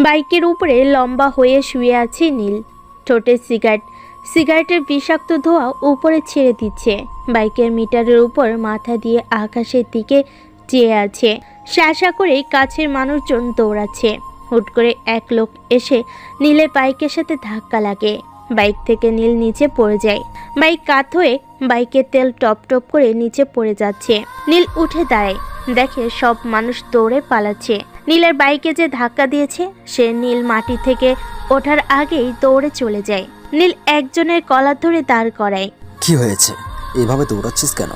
বাইকের উপরে লম্বা হয়ে শুয়ে আছে নীল। ঠোঁটে সিগারেটের বিষাক্ত ধোঁয়া উপরে ছেড়ে দিচ্ছে। বাইকের মিটারের উপর মাথা দিয়ে আকাশের দিকে চেয়ে আছে। শাসা করে কাছের মানুষজন দৌড়াচ্ছে। হুট করে এক লোক এসে নীলের বাইকের সাথে ধাক্কা লাগে। বাইক থেকে নীল নিচে পড়ে যায়। বাইক কাত হয়ে বাইকের তেল টপ টপ করে নিচে পড়ে যাচ্ছে। নীল উঠে দাঁড়ায়, দেখে সব মানুষ দৌড়ে পালাচ্ছে। নীলের বাইকে যে ধাক্কা দিয়েছে সে নীল মাটি থেকে ওঠার আগেই দৌড়ে চলে যায়। নীল একজনের কলার ধরে দাঁড় করায়। কি হয়েছে, এভাবে দৌড়াচ্ছিস কেন?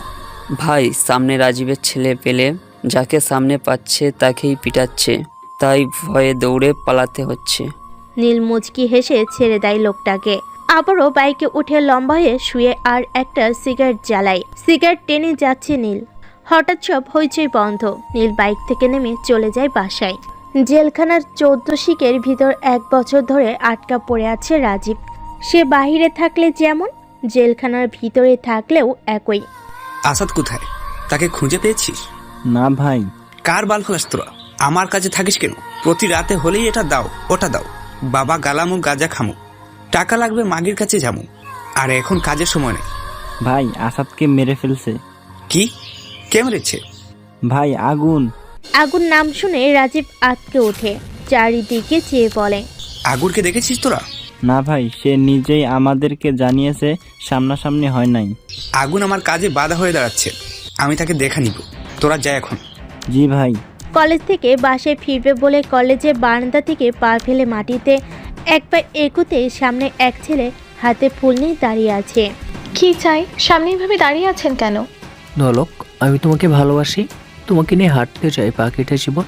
ভাই, সামনে রাজীবের ছেলে পেলে যাকে সামনে পাচ্ছে তাকেই পিটাচ্ছে, তাই ভয়ে দৌড়ে পালাতে হচ্ছে। নীল মুচকি হেসে ছেড়ে দেয় লোকটাকে। আবারও বাইকে উঠে লম্বা হয়ে শুয়ে আর একটা সিগারেট জ্বালায়। সিগারেট টেনে যাচ্ছে নীল। হঠাৎ সব হইচই বন্ধ। নীল বাইক থেকে নেমে চলে যায় বাসায়। জেলখানার 14 শিকের ভিতর 1 বছর ধরে আটকা পড়ে আছে রাজীব। সে বাহিরে থাকলে যেমন, জেলখানার ভিতরে থাকলেও একই। আসাদ কোথায়? তাকে খুঁজে পেয়েছিস? না ভাই। কার বাল খোলাস তোরা? আমার কাছে থাকিস কেন? প্রতি রাতে হলেই এটা দাও ওটা দাও, বাবা গালামু গাজা খামু, টাকা লাগবে মাগির কাছে যামু, আর এখন কাজের সময় নেই। ভাই, আসাদকে মেরে ফেলছে। কি? কে মেরেছে? ভাই, আগুন। আগুন নাম শুনে রাজীব আটকে ওঠে, চারিদিকে চেয়ে বলে, আগুরকে দেখেছিস তোরা? না ভাই, সে নিজেই আমাদেরকে জানিয়েছে, সামনাসামনি হয় নাই। আগুন আমার কাজে বাধা হয়ে দাঁড়াচ্ছে, আমি তাকে দেখা নিব। তোরা যা এখন। জি ভাই। কলেজ থেকে বাসায় ফিরবে বলে কলেজের বারান্দা থেকে পা ফেলে মাটিতে এক পা এগুতে সামনে এক ছেলে হাতে ফুল নিয়ে দাঁড়িয়ে আছে। কি চাই? সামনে এভাবে দাঁড়িয়ে আছেন কেন? নলক, আমি তোমাকে ভালোবাসি, তোমাকে নিয়ে হাঁটতে চাই পাখিটা জীবন।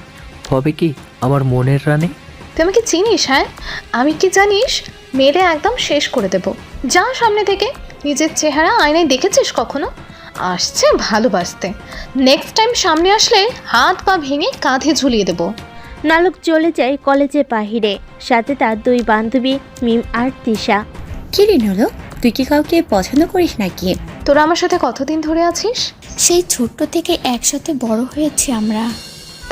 হবে কি আমার মনের রানী? তুই আমাকে চিনিস? হ্যাঁ, আমি কি জানিস? মেরে একদম শেষ করে দেব। যা সামনে থেকে। নিজের চেহারা আয়নায় দেখেছিস কখনো? আসছে ভালোবাসতে। নেক্সট টাইম সামনে আসলে হাত পা ভেঙে কাঁধে ঝুলিয়ে দেব। নালক চলে যায় কলেজের বাহিরে, সাথে তার 2 বান্ধবী মিম আর তিশা। কি রে নলক, তুই কি কাউকে পছন্দ করিস নাকি? তোরা আমার সাথে কতদিন ধরে আছিস? সেই ছোট্ট থেকে একসাথে বড় হয়েছি আমরা।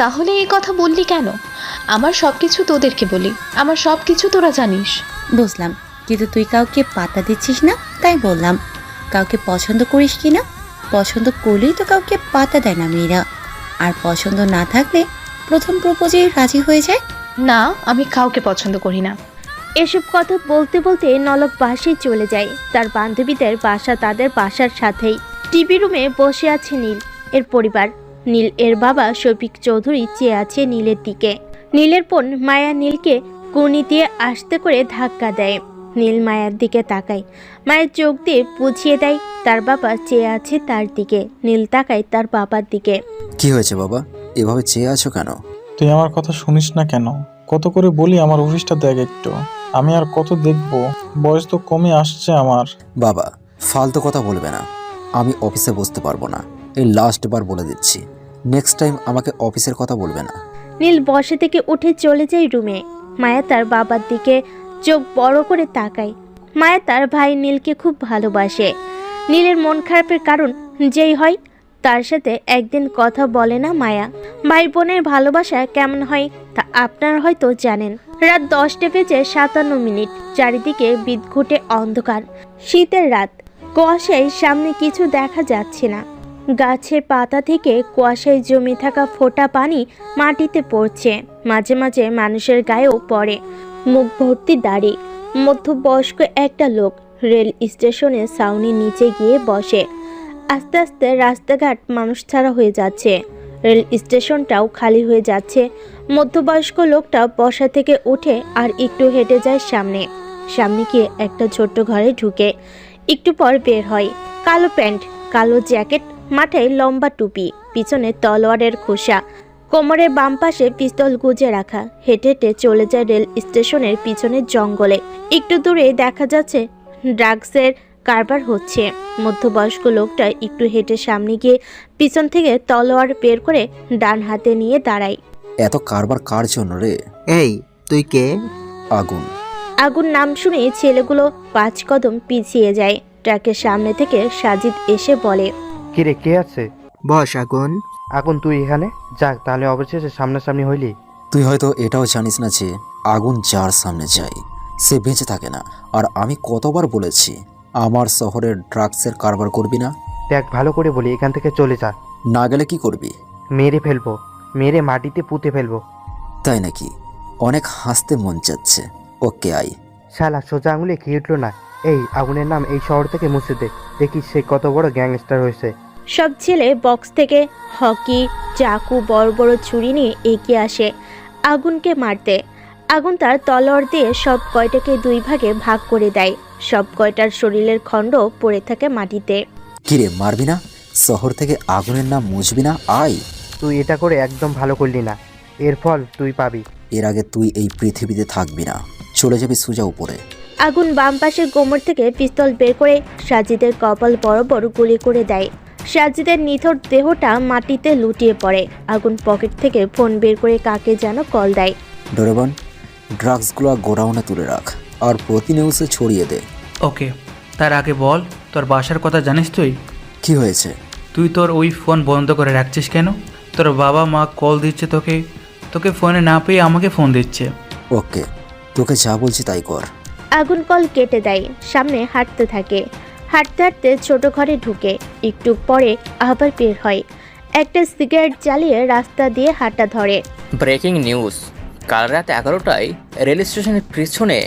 তাহলে এই কথা বললি কেন? আমার সব কিছু তোদেরকে বলি, আমার সব কিছু তোরা জানিস। বুঝলাম, কিন্তু তুই কাউকে পাত্তা দিচ্ছিস না, তাই বললাম। কাউকে পছন্দ করিস কি না? পছন্দ করলেই তো কাউকে পাত্তা দেয় না মেয়েরা। আর পছন্দ না থাকলে প্রথম প্রপোজেই রাজি হয়ে যায়। না, আমি কাউকে পছন্দ করি না। এসব কথা বলতে বলতে নলক বাসায় চলে যায়। তার বান্ধবীদের বাসা তাদের বাসার সাথেই। টিভি রুমে বসে আছে নীল এর পরিবার। নীল এর বাবা শফিক চৌধুরী চেয়ে আছে নীলের দিকে। নীলের বোন মায়া নীলকে কুনি দিয়ে আসতে করে ধাক্কা দেয়। নীল মায়ার দিকে তাকায়, মায়ের চোখ দিয়ে বুঝিয়ে দেয় তার বাবা চেয়ে আছে তার দিকে। নীল তাকায় তার বাবার দিকে। কি হয়েছে বাবা, এভাবে চেয়ে আছো কেন? তুই আমার কথা শুনিস না কেন? কত করে বলি আমার অফিসটা দেখ একটু। আমি আর কত দেখবো? বয়স তো কমে আসছে আমার। বাবা, ফালতু কথা বলবে না। আমি অফিসে বসতে পারবো না, এই লাস্ট বার বলে দিচ্ছি। নেক্সট টাইম আমাকে অফিসের কথা বলবে না। নীল বসে থেকে উঠে চলে যায় রুমে। মায়া তার বাবার দিকে চোখ বড় করে তাকায়। মায়া তার ভাই নীলকে খুব ভালোবাসে। নীলের মন খারাপের কারণ যেই হয়, তার সাথে একদিন কথা বলে না মায়া। ভাই বোনের ভালোবাসা কেমন হয় তা আপনারা হয়তো জানেন। রাত 10:57 চারিদিকে বিদঘুটে অন্ধকার। শীতের রাত, কুয়াশায় সামনে কিছু দেখা যাচ্ছে না। গাছের পাতা থেকে কুয়াশায় জমে থাকা ফোঁটা পানি মাটিতে পড়ছে। মাঝে মাঝে মানুষের গায়েও পড়ে। মুখ ভর্তি দাড়ি, মধ্যবয়স্ক একটা লোক রেল স্টেশনের ছাউনির নিচে গিয়ে বসে। আস্তে আস্তে রাস্তাঘাট মানুষ ছাড়া হয়ে যাচ্ছে। রেল স্টেশনটাও খালি হয়ে যাচ্ছে। মধ্যবয়স্ক লোকটা বসা থেকে উঠে আর একটু হেঁটে যায় সামনে। সামনে গিয়ে একটা ছোট্ট ঘরে ঢুকে একটু পর বের হয়। কালো প্যান্ট, কালো জ্যাকেট, মাথায় লম্বা টুপি, পিছনে তলোয়ারের খোসা, কোমরের বাম পাশে পিস্তল গুজে রাখা। হেঁটে হেঁটে চলে যায় রেল স্টেশনের পিছনের জঙ্গলে। একটু দূরে দেখা যাচ্ছে ড্রাগসের কারবার হচ্ছে। মধ্যবয়স্ক লোকটা একটু হেঁটে সামনে গিয়ে পিছন থেকে তলোয়ার বের করে ডান হাতে নিয়ে দাঁড়ায়। এত কারবার কার জন্য রে? এই, তুই কে? আগুন। আগুন নাম শুনে ছেলেগুলো 5 কদম পিছিয়ে যায়। ট্রাকের সামনে থেকে সাজিদ এসে বলে, কিরে কে আছে? বস আগুন। আগুন তুই এখানে? যাক, তাহলে অবশেষে সামনাসামনি হইলি। তুই হয়তো এটাও জানিস না যে আগুন যার সামনে যায় সে বেঁচে থাকে না। আর আমি কতবার বলেছি আমার শহরে ড্রাগসের কারবার করবি না। দেখ ভালো করে বলি, এখান থেকে চলে যা। না গেলে কি করবি? মেরে ফেলবো, মেরে মাটিতে পুঁতে ফেলবো। তাই নাকি? অনেক হাসতে মন চাচ্ছে। Okay I. শালা সোজা আঙুলে কি উঠলো না। এই আগুনের নাম এই শহর থেকে মুছে দে, দেখিস সে কত বড় গ্যাংস্টার হয়েছে। সব ছেলে বক্স থেকে হকি, চাকু, বড় বড় ছুরি নিয়ে এগিয়ে আসে আগুনকে মারতে। আগুন তার তলোয়ার দিয়ে সব কয়টাকে দুই ভাগে ভাগ করে দেয়। সব কয়টার শরীরের খণ্ড পড়ে থাকে মাটিতে। কিরে মারবি না? শহর থেকে আগুনের নাম মুছবি না? আয়। তুই এটা করে একদম ভালো করলি না, এর ফল তুই পাবি। এর আগে তুই এই পৃথিবীতে থাকবি না, চলে যাবি সোজা উপরে। আগুন বাম পাশের কোমর থেকে পিস্তল বের করে সাজিদের কপাল বরাবর গুলি করে দেয়। সাজিদের নিথর দেহটা মাটিতে লুটিয়ে পড়ে। আগুন পকেট থেকে ফোন বের করে কাকে যেন কল দেয়। ডোরেবন, ড্রাগসগুলো গোডাউনে তুলে রাখ আর প্রতি নিউজে ছড়িয়ে দে। ওকে, তার আগে বল তোর বাসার কথা জানিস তুই? কি হয়েছে? তুই তোর ওই ফোন বন্ধ করে রাখছিস কেন? তোর বাবা মা কল দিচ্ছে তোকে, তোকে ফোনে না পেয়ে আমাকে ফোন দিচ্ছে। ওকে, তোকে যা বলছি তাই কর। আগুন কল কেটে দেয়, সামনে হাঁটতে থাকে। হাঁটতে হাঁটতে ছোট ঘরে ঢুকে একটু পরে আবার বের হয়। একটা সিগারেট জ্বালিয়ে রাস্তা দিয়ে হাঁটা ধরে। ব্রেকিং নিউজ, কাল রাত 11টায় রেল স্টেশনের পিছনে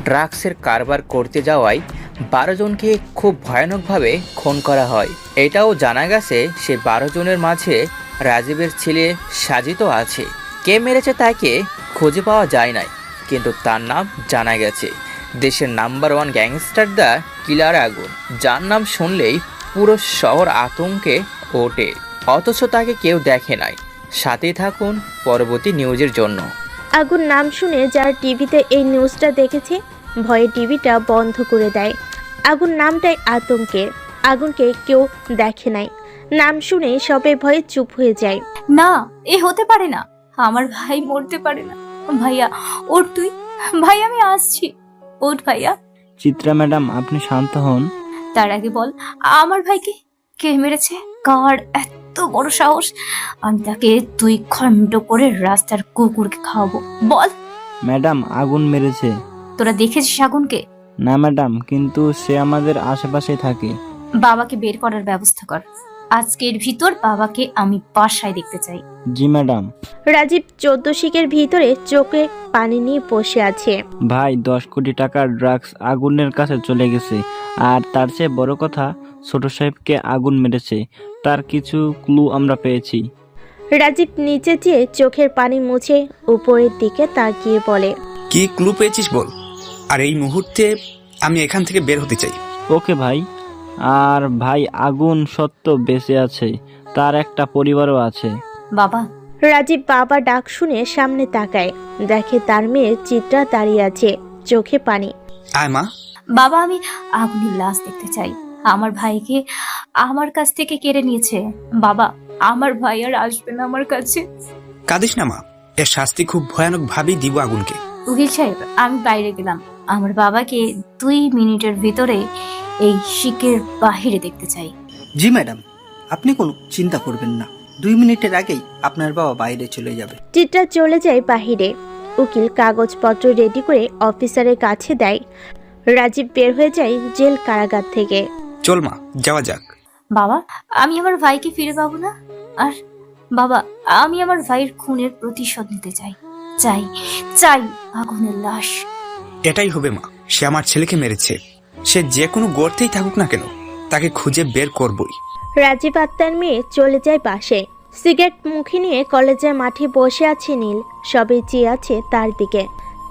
ড্রাগসের কারবার করতে যাওয়ায় 12 জনকে খুব ভয়ানকভাবে খুন করা হয়। এটাও জানা গেছে সে 12 জনের মাঝে রাজীবের ছেলে সাজিত আছে। কে মেরেছে তাকে খুঁজে পাওয়া যায় নাই, কিন্তু তার নাম জানা গেছে। দেশের নাম্বার 1 গ্যাংস্টার দ্য কিলার আগুন, যার নাম শুনলেই পুরো শহর আতঙ্কে ওঠে, অথচ তাকে কেউ দেখে নাই। সাথেই থাকুন পরবর্তী নিউজের জন্য। আগুন নাম শুনে যার টিভিতে এই নিউজটা দেখেছে ভয়ে টিভিটা বন্ধ করে দেয়। আগুন নামটাই আতঙ্কের। আগুনকে কেউ দেখে নাই, নাম শুনে সবাই ভয়ে চুপ হয়ে যায়। না, এ হতে পারে না। আমার ভাই মরতে পারে না। ভাইয়া ওঠ তুই। ভাই আমি আসছি, ওঠ ভাইয়া। চিত্রা ম্যাডাম, আপনি শান্ত হন। তার আগে বল, আমার ভাইকে কে মেরেছে? কার এত বড় সাহস? আমি তাকে তুই খণ্ড করে রাস্তার কুকুরকে খাওয়াবো। বল। ম্যাডাম, আগুন মেরেছে। তোরা দেখেছিস আগুনকে? না ম্যাডাম, কিন্তু সে আমাদের আশেপাশেই থাকে। বাবাকে বের করার ব্যবস্থা কর। আজকের ভিতর বাবাকে আমি বাসায় দেখতে চাই। জি ম্যাডাম। রাজীব 14 শিকের ভিতরে চোখে পানি নিয়ে বসে আছে। ভাই, 10 কোটি টাকার ড্রাগস আগুনের কাছে চলে গেছে। আর তার চেয়ে বড় কথা, ছোট সাহেবকে আগুন মেরেছে, তার কিছু ক্লু আমরা পেয়েছি। রাজীব নিচে চেয়ে চোখের পানি মুছে উপরের দিকে তাকিয়ে বলে, কি ক্লু পেয়েছিস বল, আর এই মুহূর্তে আমি এখান থেকে বের হতে চাই। ওকে ভাই। আর ভাই, আগুন সত্য বেঁচে আছে, তার একটা পরিবারও আছে। বাবা। রাজীব বাবা ডাক শুনে সামনে তাকায়, দেখে তার মেয়ে চিত্রা দাঁড়িয়ে আছে, চোখে পানি। আয় মা। বাবা, আমি আগুনের লাশ দেখতে চাই। আমার ভাইকে আমার কাছ থেকে কেড়ে নিয়েছে। বাবা, আমার ভাই আর আসবে না আমার কাছে। কাঁদিস না মা, এর শাস্তি খুব ভয়ানক ভাবেই দিব আগুনকে। উকিল সাহেব, আমি বাইরে গেলাম। আমার বাবাকে 2 মিনিটের ভিতরে এই শিকের বাহিরে দেখতে চাই। জি ম্যাডাম, আপনি কোনো চিন্তা করবেন না, 2 মিনিটের আগেই আপনার বাবা বাইরে চলে যাবে। চিত্রা চলে যায় বাহিরে। উকিল কাগজপত্র রেডি করে অফিসারের কাছে দেয়। রাজীব বের হয়ে যায় জেল কারাগার থেকে। চল মা, যাওয়া যাক। বাবা, আমি আমার ভাইকে ফিরে পাবো না। আর বাবা, আমি আমার ভাইয়ের খুনের প্রতিশোধ নিতে চাই। চাই চাই আগুনের লাশ। এটাই হবে মা, সে আমার ছেলেকে মেরেছে। সে যে কোনো গর্তেই থাকুক না কেন, তাকে খুঁজে বের করবই। রাজীব আত্মার মেয়ে চলে যায় পাশে। সিগারেট মুখে নিয়ে কলেজের মাঠে বসে আছে নীল, সবাই চেয়ে আছে তার দিকে।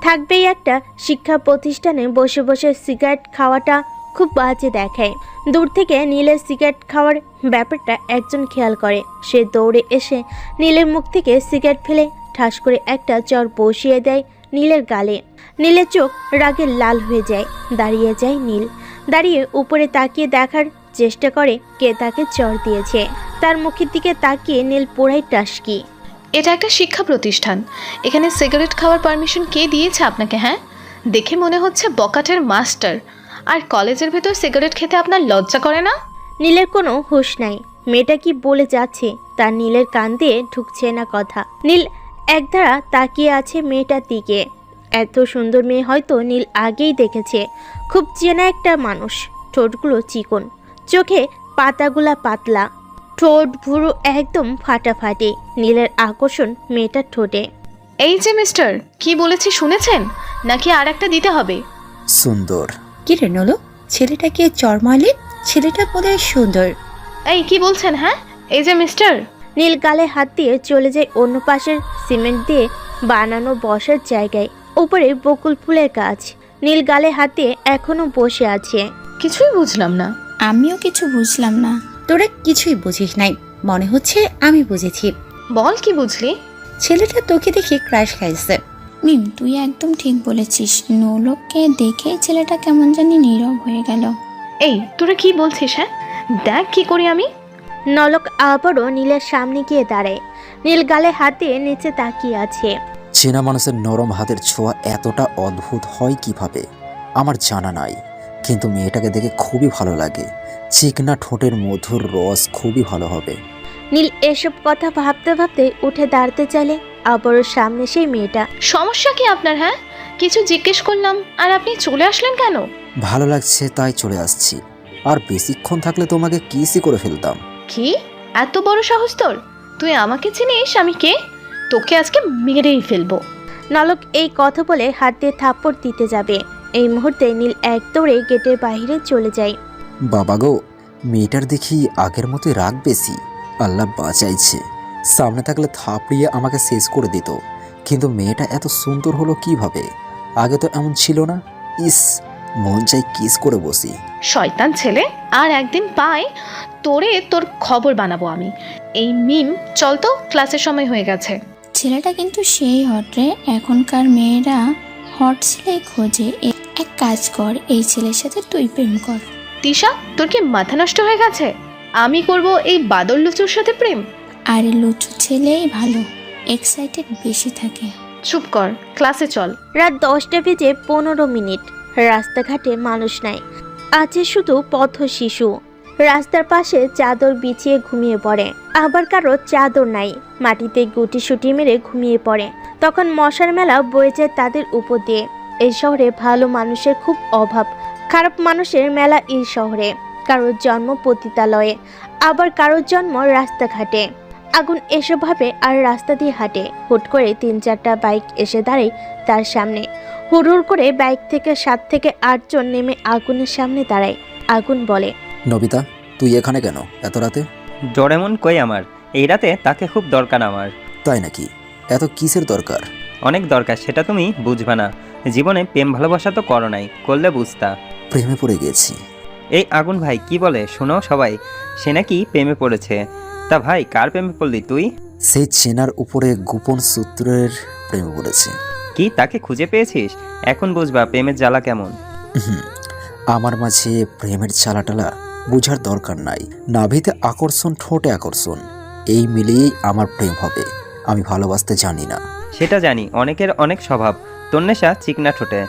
থাকবেই একটা শিক্ষা প্রতিষ্ঠানে বসে বসে সিগারেট খাওয়াটা খুব বাজে দেখায়। দূর থেকে নীলের সিগারেট খাওয়ার ব্যাপারটা একজন খেয়াল করে। সে দৌড়ে এসে নীলের মুখ থেকে সিগারেট ফেলে ঠাস করে একটা চর বসিয়ে দেয় নীলের গালে। নীলের চোখ রাগে লাল হয়ে যায়। দাঁড়িয়ে যায় নীল। দাঁড়িয়ে উপরে তাকিয়ে দেখার চেষ্টা করে কে তাকে চর দিয়েছে। তার মুখের দিকে তাকিয়ে নীল পোড়াই টাসকি। এটা একটা শিক্ষা প্রতিষ্ঠান, এখানে সিগারেট খাওয়ার পারমিশন কে দিয়েছে আপনাকে? হ্যাঁ, দেখে মনে হচ্ছে বকাটের মাস্টার। আর কলেজের ভেতর সিগারেট খেতে আপনার লজ্জা করে না? নীলের কোনো হুঁশ নাই। মেয়েটা কি বলে যাচ্ছে তা নীলের কান দিয়ে ঢুকছে না কথা। নীল একধারা তাকিয়ে আছে মেয়েটার দিকে। এত সুন্দর মেয়ে হয়তো নীল আগেই দেখেছে। খুব চেনা একটা মানুষ। ঠোঁটগুলো চিকন, চোখে পাতাগুলা পাতলা, ঠোঁট ভুরু একদম ফাটাফাটি। নীলের আকর্ষণ মেয়েটার ঠোঁটে। এই যে মিস্টার, কি বলেছি শুনেছেন নাকি আর একটা দিতে হবে? সুন্দর। কি রে নলো, ছেলেটাকে চরমালি? ছেলেটা বোধহয় সুন্দর। এই কি বলছেন? হ্যাঁ, এই যে মিস্টার। নীল গালে হাত দিয়ে চলে যায় অন্য পাশের সিমেন্ট দিয়ে বানানো বসার জায়গায়। উপরে বকুল ফুলের গাছ। নীল গালে হাত দিয়ে এখনো বসে আছে। কিছুই বুঝলাম না। আমিও কিছু বুঝলাম না। তোরা কিছুই বুঝিস নাই, মনে হচ্ছে আমি বুঝেছি। বল কি বুঝলি? ছেলেটা তোকে দেখে ক্রাশ খাইছে। মিম, তুই একদম ঠিক বলেছিস। নোলককে দেখে ছেলেটা কেমন জানি নীরব হয়ে গেল। এই তোরা কি বলছিস? হ্যাঁ, দেখ কি করি আমি। নলক আবারও নীলের সামনে গিয়ে দাঁড়ায়। নীল গালে হাত দিয়ে নিচে তাকিয়ে আছে। চেনা মানুষের নরম হাতের ছোঁয়া এতটা অদ্ভুত হয় কিভাবে আমার জানা নাই, কিন্তু মেয়েটাকে দেখে খুবই ভালো লাগে। চিকনা ঠোঁটের মধুর রস খুবই ভালো হবে। নীল এসব কথা ভাবতে ভাবতে উঠে দাঁড়াতে চাইলে আবারও সামনে সেই মেয়েটা। সমস্যা কি আপনার? হ্যাঁ, কিছু জিজ্ঞেস করলাম আর আপনি চলে আসলেন কেন? ভালো লাগছে তাই চলে আসছি। আর বেশিক্ষণ থাকলে তোমাকে কিসই করে ফেলতাম। কি এত বড় সাহস তোর? তুই আমাকে চিনিস আমি কে? তোকে আজকে মেরেই ফেলবো। নলক এই কথা বলে হাত দিয়ে থাপ্পড় দিতে যাবে। এই মুহূর্তে নীল এক দৌড়ে গেটের বাইরে চলে যায়। বাবা গো, মেয়েটার দেখি আগের মতোই রাগ বেশি। আল্লাহ বাঁচাইছে, সামনে থাকলে থাপড়িয়ে আমাকে শেষ করে দিত। কিন্তু মেয়েটা এত সুন্দর হলো কিভাবে? আগে তো এমন ছিল না। ইস, মন চাই কিস করে বসি। শয়তান ছেলে, আর একদিন পাই তোরে তোর খবর বানাবো আমি। এই মিম, চল তো, ক্লাসের সময় হয়ে গেছে। ছেলেটা কিন্তু সেই হট রে। এখনকার মেয়েরা হট ছেলে খোঁজে। এক কাজ কর, এই ছেলের সাথে তুই প্রেম কর। তিশা, তোর কি মাথা নষ্ট হয়ে গেছে? আমি করব এই বাদর লুচুর সাথে প্রেম? আরে লুচু ছেলেই ভালো, এক্সাইটেড বেশি থাকে। চুপ কর, ক্লাসে চল। রাত 10:15। রাস্তাঘাটে মানুষ নাই, আছে শুধু পথ শিশু। রাস্তার পাশে চাদর বিছিয়ে ঘুমিয়ে পড়ে, আবার কারো চাদর নাই, মাটিতে গুটি সুটি মেরে ঘুমিয়ে পড়ে। তখন মশার মেলা বয়ে যায় তাদের উপর দিয়ে। এই শহরে ভালো মানুষের খুব অভাব, খারাপ মানুষের মেলা এই শহরে। কারোর জন্ম পতিতালয়ে, আবার কারোর জন্ম রাস্তাঘাটে। আগুন এসব ভাবে আর রাস্তা দিয়ে হাঁটে। হুট করে 3-4টা বাইক এসে দাঁড়ায় তার সামনে। হুড় করে বাইক থেকে 7 থেকে 8 জন নেমে আগুনের সামনে দাঁড়ায়। আগুন বলে, নবিতা, তুই এখানে কেন এত রাতে? ডোরেমন কই আমার? এই রাতে তাকে খুব দরকার আমার। তাই নাকি? এত কিসের দরকার? অনেক দরকার, সেটা তুমি বুঝবা না। জীবনে প্রেম ভালোবাসা তো করো নাই, করলে বুঝতা। প্রেমে পড়ে গেছি। এই আগুন ভাই কি বলে শোনো সবাই, সে নাকি প্রেমে পড়েছে। তা ভাই, কার প্রেমে পড়লি তুই? সেই চেনার উপরে গোপন সূত্রের প্রেমে পড়েছে। কি তাকে খুঁজে পেয়েছিস? এখন বুঝবা প্রেমের জ্বালা কেমন। আমার মাঝে প্রেমের চালাটালা বুঝার দরকার নাই। নাভিতে আকর্ষণ, ঠোঁটে আকর্ষণ, এই মিলিয়েই আমার প্রেম হবে। আমি ভালোবাসতে জানি না। সেটা জানি, অনেকের অনেক স্বভাব। তোর নেশা চিকনা ঠোঁটে।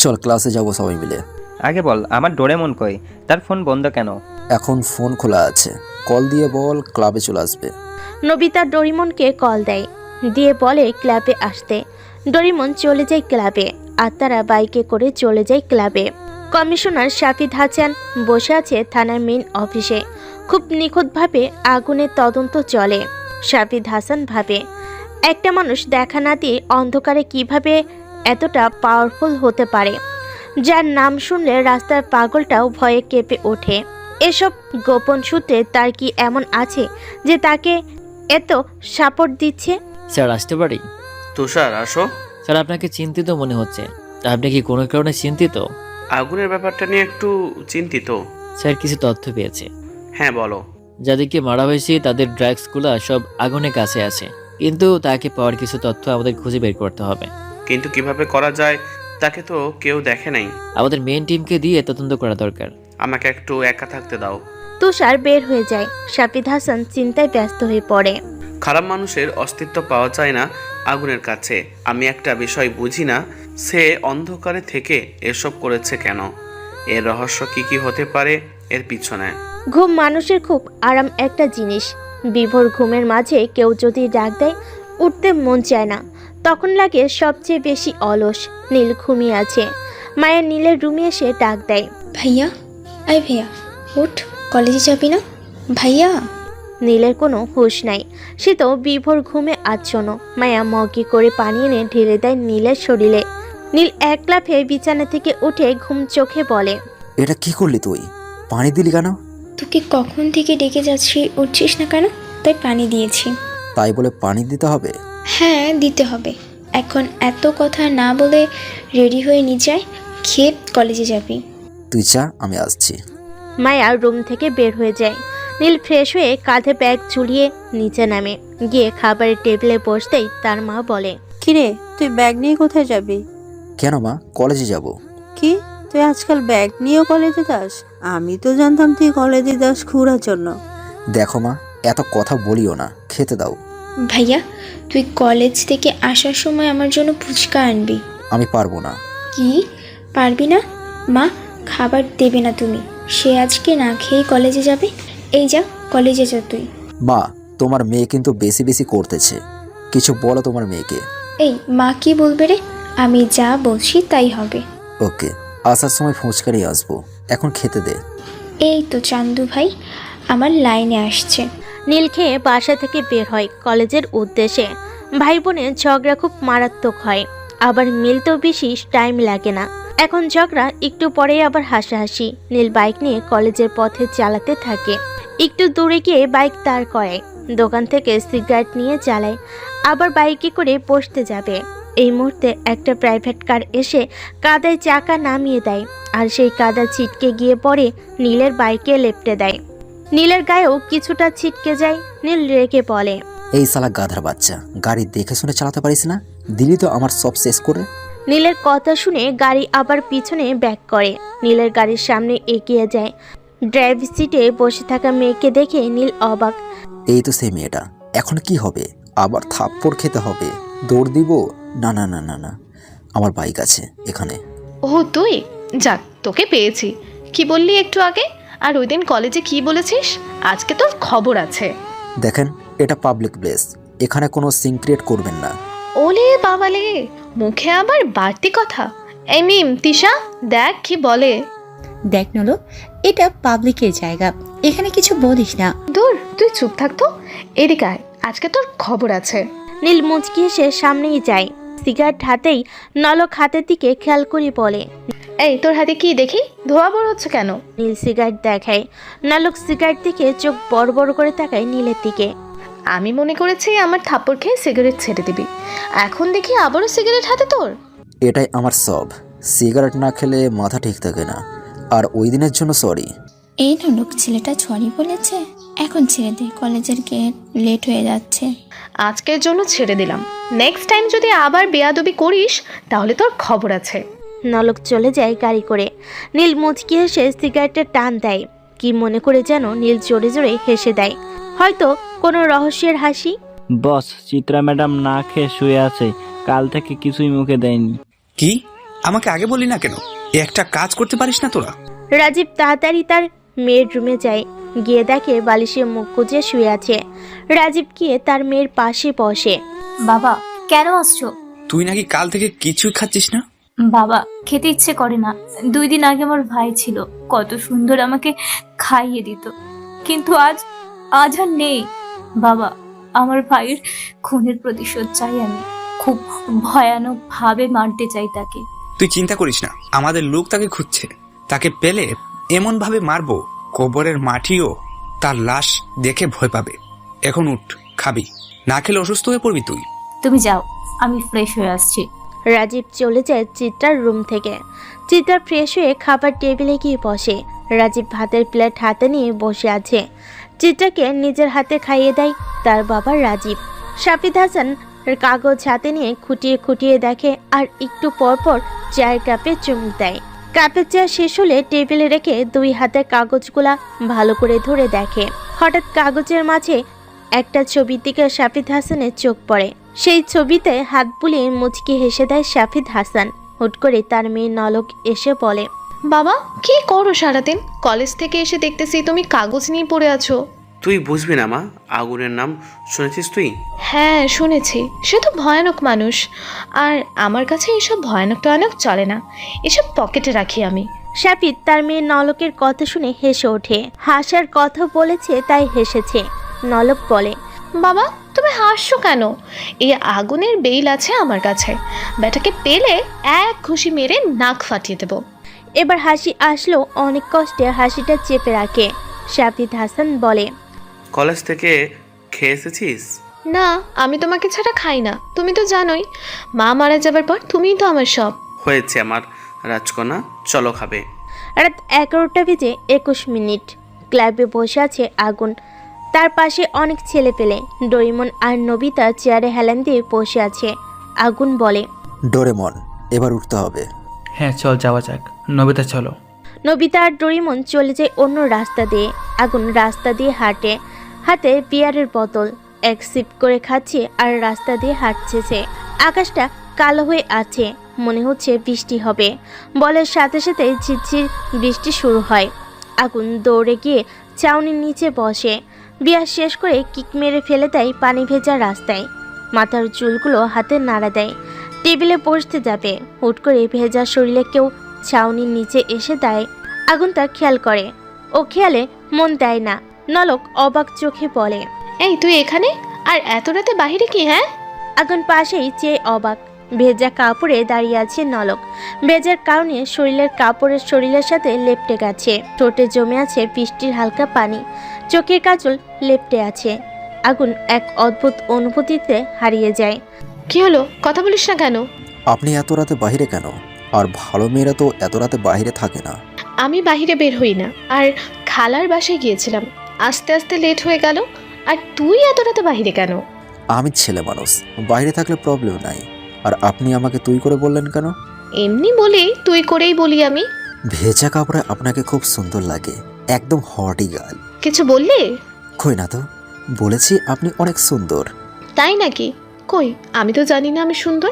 চল ক্লাসে যাব সবাই মিলে। আগে বল, আমার ডোরেমন কই? তার ফোন বন্ধ কেন? এখন ফোন খোলা আছে, কল দিয়ে বল ক্লাবে চলে আসবে। নবিতা ডোরিমনকে কল দেয়, দিয়ে বলে ক্লাবে আসতে। ডোরিমন চলে যায় ক্লাবে, আর তারা বাইকে করে চলে যায় ক্লাবে। কমিশনার শাফিদ হাসান বসে আছে থানার মেইন অফিসে। খুব নিখুঁতভাবে আগুনের তদন্ত চলে। শাফিদ হাসান ভাবে, একটা মানুষ দেখা না দিয়ে অন্ধকারে কিভাবে এতটা পাওয়ারফুল হতে পারে, যার নাম শুনলে রাস্তার পাগলটাও ভয়ে কেঁপে ওঠে। এসব গোপন সূত্রে তার কি এমন আছে যে তাকে এত সাপোর্ট দিচ্ছে? স্যার, আসতে পারি? তুষার, আসো। স্যার, আপনাকে চিন্তিত মনে হচ্ছে। আপনি কি কোনো কারণে চিন্তিত? আগুনের ব্যাপারটা নিয়ে একটু চিন্তিত। স্যার, কিছু তথ্য পেয়েছে। হ্যাঁ, বলো। যাদেরকে মারা হয়েছে তাদের ড্রাগসগুলো সব আগুনের কাছে আছে, কিন্তু তাকে পাওয়ার কিছু তথ্য আমাদের খুঁজে বের করতে হবে। কিন্তু কিভাবে করা যায়? তাকে তো কেউ দেখে নাই। আমাদের মেইন টিমকে দিয়ে তদন্ত করা দরকার। আমাকে একটু একা থাকতে দাও। তুষার বের হয়ে যায়। শাফিদ হাসান চিন্তায় ব্যস্ত হয়ে পড়ে। খারাপ মানুষের অস্তিত্ব পাওয়া যায় না আগুনের কাছে। আমি একটা বিষয় বুঝি না, সে অন্ধকারে থেকে এসব করেছে কেন? এর রহস্য কি কি হতে পারে? এর পিছনে। ঘুম মানুষের খুব আরাম একটা জিনিস। বিভোর ঘুমের মাঝে কেউ যদি ডাক দেয়, উঠতে মন চায় না, তখন লাগে সবচেয়ে বেশি অলস। নীল ঘুমিয়ে আছে। মায়া নীলের রুমে এসে ডাক দেয়, ভাইয়া, আয় ভাইয়া, উঠ, কলেজে যাবি না ভাইয়া? নীলের কোনো হুঁশ নাই, সে তো বিভোর ঘুমে আচ্ছন্ন। মায়া মগে করে পানি এনে ঢেলে দেয় নীলের শরীরে। নীল এক লাফে বিছানা থেকে উঠে ঘুম চোখে বলে, এটা কি করলি তুই? পানি দিলি কেন? তোকে কখন থেকে ডেকে যাচ্ছি, উঠছিস না কেন? তাই পানি দিয়েছি। তাই বলে পানি দিতে হবে? হ্যাঁ, দিতে হবে। এখন এত কথা না বলে রেডি হয়ে নিয়ে যায়, খেয়ে কলেজে যাবি। তুই যা, আমি আসছি। মায়া রুম থেকে বের হয়ে যায়। নীল ফ্রেশ হয়ে কাঁধে ব্যাগ ঝুলিয়ে নিচে নামে। গিয়ে খাবারের টেবিলে বসতেই তার মা বলে, কিরে, তুই ব্যাগ নিয়ে কোথায় যাবি? কেন মা, কলেজে যাব। কি, তুই আজকাল ব্যাগ নিয়েও কলেজে যাস? আমি তো জানতাম তুই কলেজে যাস ঘোরার জন্য। দেখো মা, এত কথা বলিও না, খেতে দাও। ভাইয়া, তুই কলেজ থেকে আসার সময় আমার জন্য ফুচকা আনবি। আমি পারবো না। কি, পারবি না? মা খাবার দেবে না তুমি, সে আজকে না খেয়ে কলেজে যাবে। এই যা, কলেজে যা তুই। মা, তোমার মেয়ে কিন্তু বেশি বেশি করতেছে, কিছু বলো তোমার মেয়েকে। এই মা কি বলবে রে? আমি যা বলছি তাই হবে। ওকে, আসার সময় ফুচকা নিয়ে আসবো, এখন খেতে দে। এই তো চান্দু ভাই আমার লাইনে আসছে। নীল খেয়ে বাসা থেকে বের হয় কলেজের উদ্দেশ্যে। ভাই বোনের ঝগড়া খুব মারাত্মক হয়, আবার মিলতেও বেশি টাইম লাগে না। এখন ঝগড়া, একটু পরেই আবার হাসাহাসি। নীল বাইক নিয়ে কলেজের পথে চালাতে থাকে। একটু দূরে গিয়ে বাইক দাঁড় করায়, দোকান থেকে সিগারেট নিয়ে চালায়, আবার বাইকে করে বসতে যাবে। এই মুহূর্তে একটা প্রাইভেট কার এসে কাদায় চাকা নামিয়ে দেয়, আর সেই কাদা ছিটকে গিয়ে পড়ে নীলের বাইকে লেপটে দেয়। নীলের গায়েও কিছুটা ছিটকে যায়। নীল রেগে বলে, এই শালা গাধার বাচ্চা, গাড়ি দেখে শুনে চালাতে পারিস না? দিলি তো আমার সব শেষ করে। নীলের কথা শুনে গাড়ি আবার পিছনে ব্যাক করে। নীলের গাড়ির সামনে এগিয়ে যায়। ড্রাইভিং সিটে বসে থাকা মেয়েকে দেখে নীল অবাক। এই তো সেই মেয়েটা, এখন কি হবে? আবার থাপ্পড় খেতে হবে? দৌড় দিব? না না না না না, আমার বাইক আছে এখানে। ও তুই, যাক তোকে পেয়েছি। কি বললি একটু আগে? আর ওই দিন কলেজে কি বলেছিস? আজকে তোর খবর আছে। দেখেন, এটা পাবলিক প্লেস, এখানে কোনো সিন ক্রিয়েট করবেন না। ওলে বাবালে, মুখে আবার বাড়তি কথা। এই মিম, তিশা, দেখ কি বলে। দেখ নলো, এটা পাবলিকের জায়গা, এখানে কিছু বলিস না। দূর, তুই চুপ থাকতো। এদিকে আয়, আজকে তোর খবর আছে। নীল মুচকি এসে সামনেই যায়। সিগারেট হাতেই নলক হাতের দিকে খেয়াল করে বলে, এই তোর হাতে কি দেখি? ধোয়া বড় হচ্ছে কেন? নীল সিগারেট দেখায়। নলক সিগারেট দিকে চোখ বড় বড় করে তাকায় নীলের দিকে। আমি মনে করেছি আমার থাপ্পড় খেয়ে সিগারেট ছেড়ে দিবি, এখন দেখি আবারও সিগারেট হাতে তোর। এটাই আমার সব, সিগারেট না খেলে মাথা ঠিক থাকে না। আর ওই দিনের জন্য সরি। এই নলক ছেলেটা সরি বলেছে, এখন ছেড়ে দে, কলেজের গেট লেট হয়ে যাচ্ছে। আজকের জন্য ছেড়ে দিলাম, নেক্সট টাইম যদি আবার বেয়াদবি করিস তাহলে তোর খবর আছে। নলক চলে যায় গাড়ি করে। নীল মুচকি হেসে সিগারেটের টান দেয়। কি মনে করে যেন নীল জোরে জোরে হেসে দেয়, হয়তো কোনো রহস্যের হাসি। বস, চিত্রা ম্যাডাম না খেয়ে শুয়ে আছে, কাল থেকে কিছুই মুখে দেয়নি। কি, আমাকে আগে বলি না কেন? একটা কাজ করতে পারিস না তোরা? রাজীব তাড়াতাড়ি তার মেয়ের রুমে যায়। গিয়ে দেখে বালিশে মুখ গুজে শুয়ে আছে। রাজীব গিয়ে তার মেয়ের পাশে বসে। বাবা, কেন আসছো? তুই নাকি কাল থেকে কিছুই খাচ্ছিস না? বাবা, খেতে ইচ্ছে করে না। 2 দিন আগে আমার ভাই ছিল, কত সুন্দর আমাকে খাইয়ে দিত, কিন্তু আজ আর নেই। বাবা, আমার ভাইয়ের খুনের প্রতিশোধ চাই আমি, খুব ভয়ানক ভাবে মারতে চাই তাকে। তুই চিন্তা করিস না, আমাদের লোক তাকে খুঁজছে। তাকে পেলে এমন ভাবে মারবো, কবরের মাটিও তার লাশ দেখে ভয় পাবে। এখন উঠ, খাবি, না খেলে অসুস্থ হয়ে পড়বি তুই। তুমি যাও, আমি ফ্রেশ হয়ে আসছি। রাজীব চলে যায় চিত্রার রুম থেকে। চিত্রা ফ্রেশ হয়ে খাবার টেবিলে গিয়ে বসে। রাজীব ভাতের প্লেট হাতে নিয়ে বসে আছে। চিত্রাকে নিজের হাতে খাইয়ে দেয় তার বাবা রাজীব। শাফিদ হাসান কাগজ হাতে নিয়ে খুঁটিয়ে খুঁটিয়ে দেখে, আর একটু পর পর চায়ের কাপে চুমুক দেয়। কাপের চা শেষ হলে টেবিলে রেখে 2 হাতে কাগজগুলা ভালো করে ধরে দেখে। হঠাৎ কাগজের মাঝে একটা ছবির দিকে শাফিদ হাসানের চোখ পড়ে। সেই ছবিতে হাত বুলিয়ে মুচকি হেসে দেয় শাফিদ হাসান। হুট করে তার মেয়ে নলক এসে বলে, বাবা কি করো সারাদিন? কলেজ থেকে এসে দেখতেছি তুমি কাগজ নিয়ে পড়ে আছো। তুই বুঝবি না মা, আগুনের নাম শুনেছিস তুই? হ্যাঁ শুনেছি, সে তো ভয়ানক মানুষ। আর আমার কাছে এসব ভয়ানক টয়ানক চলে না, এসব পকেটে রাখি আমি। শাপিত তার মেয়ে নলকের কথা শুনে হেসে ওঠে। হাসার কথা বলেছে তাই হেসেছে। নলক বলে, বাবা তুমি হাসছো কেন? এই আগুনের বেইল আছে আমার কাছে, ব্যাটাকে পেলে এক ঘুষি মেরে নাক ফাটিয়ে দেবো। এবার হাসি আসলো, অনেক কষ্টে হাসিটা চেপে রাখে। শাপিত হাসান বলে, কলেজ থেকে খেয়ে এসেছিস? না, আমি তোমাকে ছাড়া খাই না, তুমি তো জানোই। মা মারা যাবার পর তুমিই তো আমার সব। হয়েছে আমার রাজকন্যা, চলো খাবে। রাত 11:21। ক্লাবে বসে আছে আগুন। তার পাশে অনেক ছেলে পেলে। ডোরেমন আর নবিতা চেয়ারে হেলান দিয়ে বসে আছে। আগুন বলে, ডোরেমন, এবার উঠতে হবে। হ্যাঁ চল যাওয়া যাক। নবিতা চলো। নবিতা আর ডোরেমন চলে যায় অন্য রাস্তা দিয়ে। আগুন রাস্তা দিয়ে হাঁটে, হাতে বিয়ারের বোতল এক সিপ করে খাচ্ছে আর রাস্তা দিয়ে হাঁটছে সে। আকাশটা কালো হয়ে আছে, মনে হচ্ছে বৃষ্টি হবে। বলের সাথে সাথে ঝিরঝির বৃষ্টি শুরু হয়। আগুন দৌড়ে গিয়ে চাউনির নিচে বসে। বিয়ার শেষ করে কিক মেরে ফেলে দেয় পানি ভেজা রাস্তায়। মাথার চুলগুলো হাতে নাড়া দেয়। টেবিলে বসতে যাবে, হুট করে ভেজা শরীরে কেউ ছাউনির নিচে এসে দেয়। আগুন তার খেয়াল করে, ও খেয়ালে মন দেয় না। নলক অবাক চোখে বলে, এই তুই এখানে? আর এত রাতে বাহিরে কি? হ্যাঁ। আগুন পাশেই চেয়ে অবাক। ভেজা কাপড়ে দাঁড়িয়ে আছে নলক। ভেজার কারণে শরীরের সাথে লেপটে গেছে। ঠোঁটে জমে আছে বৃষ্টির হালকা পানি। চোখের কাজল লেপটে আছে। আগুন এক অদ্ভুত অনুভূতিতে হারিয়ে যায়। কি হলো, কথা বলিস না কেন? আপনি এত রাতে বাইরে কেন? আর ভালো মেয়েরা তো এত রাতে বাইরে থাকে না। আমি বাহিরে বের হই না, আর খালার বাসায় গিয়েছিলাম, আস্তে আস্তে লেট হয়ে গেল। আর তুই এত রাতে বাহিরে কেন? আমি ছেলে মানুষ, বাইরে থাকলে প্রবলেম নাই। আর আপনি আমাকে তুই করে বললেন কেন? এমনি বলি, তুই করেই বলি আমি। ভেজা কাপড়ে আপনাকে খুব সুন্দর লাগে, একদম হটি গার্ল। কিছু বললি? কই না তো, বলেছি আপনি অনেক সুন্দর। তাই নাকি? কই, আমি তো জানি না আমি সুন্দর।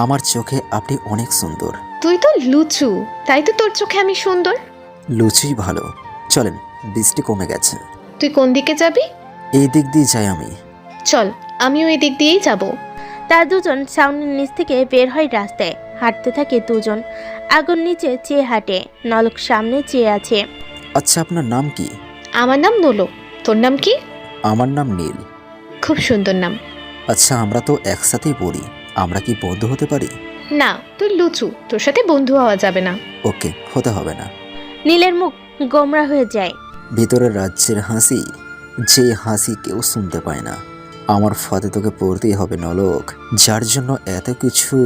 আমার চোখে আপনি অনেক সুন্দর। তুই তো লুচু, তাই তো তোর চোখে আমি সুন্দর। লুচুই ভালো। চলেন, বৃষ্টি কমে গেছে। তুই কোন দিকে যাবি? এই দিক দিয়ে যাই আমি। চল, আমিও এই দিক দিয়েই যাব। তার দুজন সাউন্ডের নিচ থেকে বের হয় রাস্তায়। হাঁটতে থাকে দুজন। আগুন নিচে চেয়ে হাঁটে, নলক সামনে চেয়ে আছে। আচ্ছা, আপনার নাম কি? আমার নাম নোলক, তোর নাম কি? আমার নাম নীল। খুব সুন্দর নাম। আচ্ছা, আমরা তো একসাথেই পড়ি, আমরা কি বন্ধু হতে পারি? না, তুই লুচু, তোর সাথে বন্ধু হওয়া যাবে না। ওকে, হতে হবে না। নীলের মুখ গোমরা হয়ে যায়। ভিতরের রাজ্যের হাসি, যে হাসি কেউ শুনতে পায় না। আমার ফাঁদে তোকে পড়তেই হবে নলক। যার জন্য এত কিছু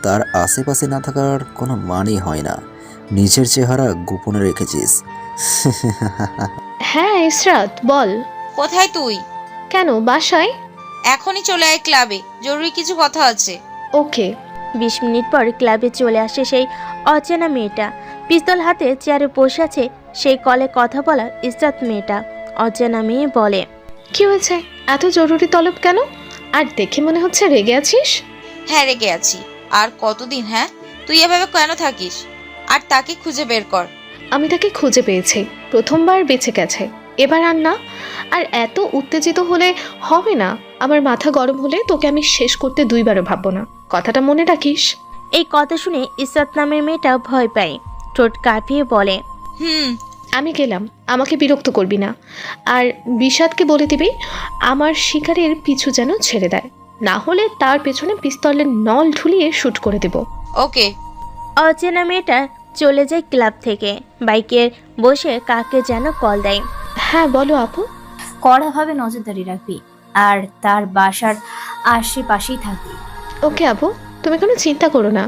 তার আশেপাশে না থাকার কোনো মানেই হয় না। নিজের চেহারা গোপনে রেখেছিস। হ্যাঁ ইসরাত, বল। কোথায় তুই? কেন, বাসায়। এখনই চলে আয় ক্লাবে, জরুরি কিছু কথা আছে। ওকে। 20 মিনিট পর ক্লাবে চলে আসে সেই অচেনা মেয়েটা। পিস্তল হাতে চেয়ারে বসে আছে সেই কলে কথা বলা ইসরাত মেয়েটা। অচেনা মেয়ে বলে, কি হয়েছে, এত জরুরি তলব কেন? আর দেখে মনে হচ্ছে রেগে আছিস। হ্যাঁ রেগে আছি। আর কতদিন? হ্যাঁ, তুই এভাবে কেন থাকিস? আর তাকে খুঁজে বের কর। আমি তাকে খুঁজে পেয়েছি, প্রথমবার বেঁচে গেছে, এবার আর না। আর এত উত্তেজিত হলে হবে না। আমার মাথা গরম হলে তোকে আমি শেষ করতে 2বারও ভাববো না, কথাটা মনে রাখিস। এই কথা শুনে ইসরাত নামের মেয়েটা ভয় পায়। ঠোঁট কাঁপিয়ে বলে, আমি গেলাম, আমাকে বিরক্ত করবি না। আর বিষাদকে বলে দিবি আমার শিকারের পিছু যেন ছেড়ে দেয়, না হলে তার পেছনে পিস্তলের নল ঢুলিয়ে শুট করে দেব। ওকে। অচেনা মেয়েটা চলে যায় ক্লাব থেকে। বাইকে বসে কাকে যেন কল দেয়। হ্যাঁ বলো আপু। কড়াভাবে নজরদারি রাখবি আর তার বাসার আশেপাশেই থাকবি। ওকে আপু, তুমি কোনো চিন্তা করো না।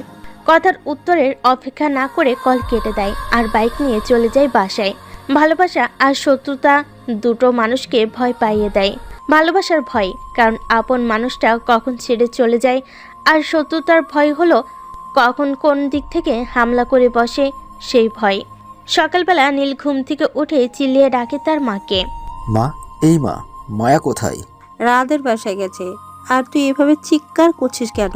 কথার উত্তরের অপেক্ষা না করে কল কেটে দেয় আর বাইক নিয়ে চলে যায় বাসায়। ভালোবাসা আর শত্রুতা দুটো মানুষকে ভয় পাইয়ে দেয়। ভালোবাসার ভয়, কারণ আপন মানুষটা কখন ছেড়ে চলে যায়, আর শত্রুতার ভয় হলো কখন কোন দিক থেকে হামলা করে বসে সেই ভয়। সকালবেলা নীল ঘুম থেকে উঠে চিল্লিয়ে ডাকে তার মাকে। মা, এই মা, মায়া কোথায়? রাদের বাসায় গেছে। আর তুই এভাবে চিৎকার করছিস কেন?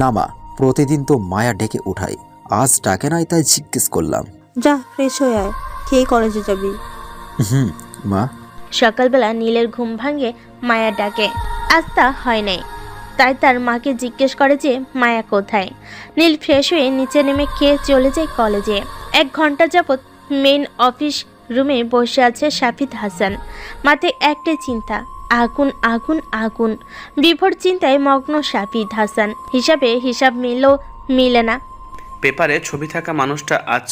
না মা, প্রতিদিন তো মায়া ডেকে উঠাই, আজ ডাকে নাই তাই জিজ্ঞেস করলাম। যা ফ্রেশ হয়ে আয়, খেয়ে কলেজে যাবি। হুম মা। সকালবেলা নীলের ঘুম ভাঙে মায়া ডাকে। আজ তা হয় নাই, তাই তার মাকে জিজ্ঞেস করে যে মায়া কোথায়। নীল ফ্রেশ হয়ে নিচে নেমে খেয়ে চলে যায় কলেজে। 1 ঘন্টা যাবৎ মেইন অফিস রুমে বসে আছে শাফিদ হাসান। মাথায় একটাই চিন্তা, আগুন আগুন আগুন। বিভোর চিন্তায় মগ্ন শাফিদ হাসান। হিসাব মিলে না। পেপারে ছবি থাকা মানুষটা আজ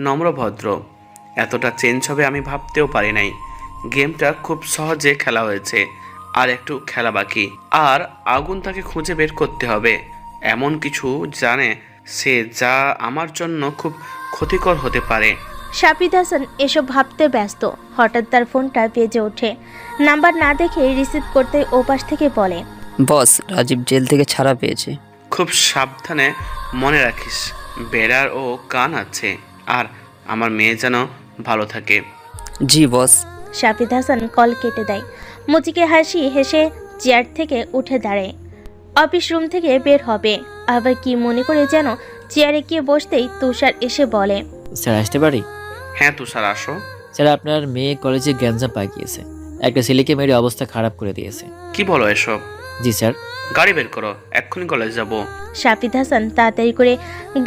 নম্রভদ্র, এতটা চেঞ্জ হবে আমি ভাবতেও পারি নাই। গেমটা খুব সহজে খেলা হয়েছে, আর একটু খেলা বাকি। আর আগুন তাকে খুঁজে বের করতে হবে। এমন কিছু জানে সে যা আমার জন্য খুব ক্ষতিকর হতে পারে। শাফিদ হাসান এসব ভাবতে ব্যস্ত। হঠাৎ তার ফোনটা বেজে ওঠে। নাম্বার না দেখে রিসিভ করতে ওপাশ থেকে বলে, বস, রাজীব জেল থেকে ছাড়া পেয়েছে। খুব সাবধানে মনে রাখিস, বেড়ার ও কান আছে, আর আমার মেয়ে যেন ভালো থাকে। জি বস। শাফিদ হাসান কল কেটে দেয়। মুচিকে হাসি হেসে চেয়ার থেকে উঠে দাঁড়ায়। অফিস রুম থেকে বের হবে, আবার কি মনে করে যেন চেয়ারে গিয়ে বসতেই তুষার এসে বলে, স্যার আসতে পারি? হ্যাঁ তুষার, আসো। স্যার, আপনার মেয়ে কলেজে গ্যাঞ্জাম পাকিয়েছে, একটা ছেলেকে মেরে অবস্থা খারাপ করে দিয়েছে। কি বলো এসব? জি স্যার। গাড়ি বের করো, এক্ষুনি কলেজ যাব। শাফিদ হাসান তাড়াতাড়ি করে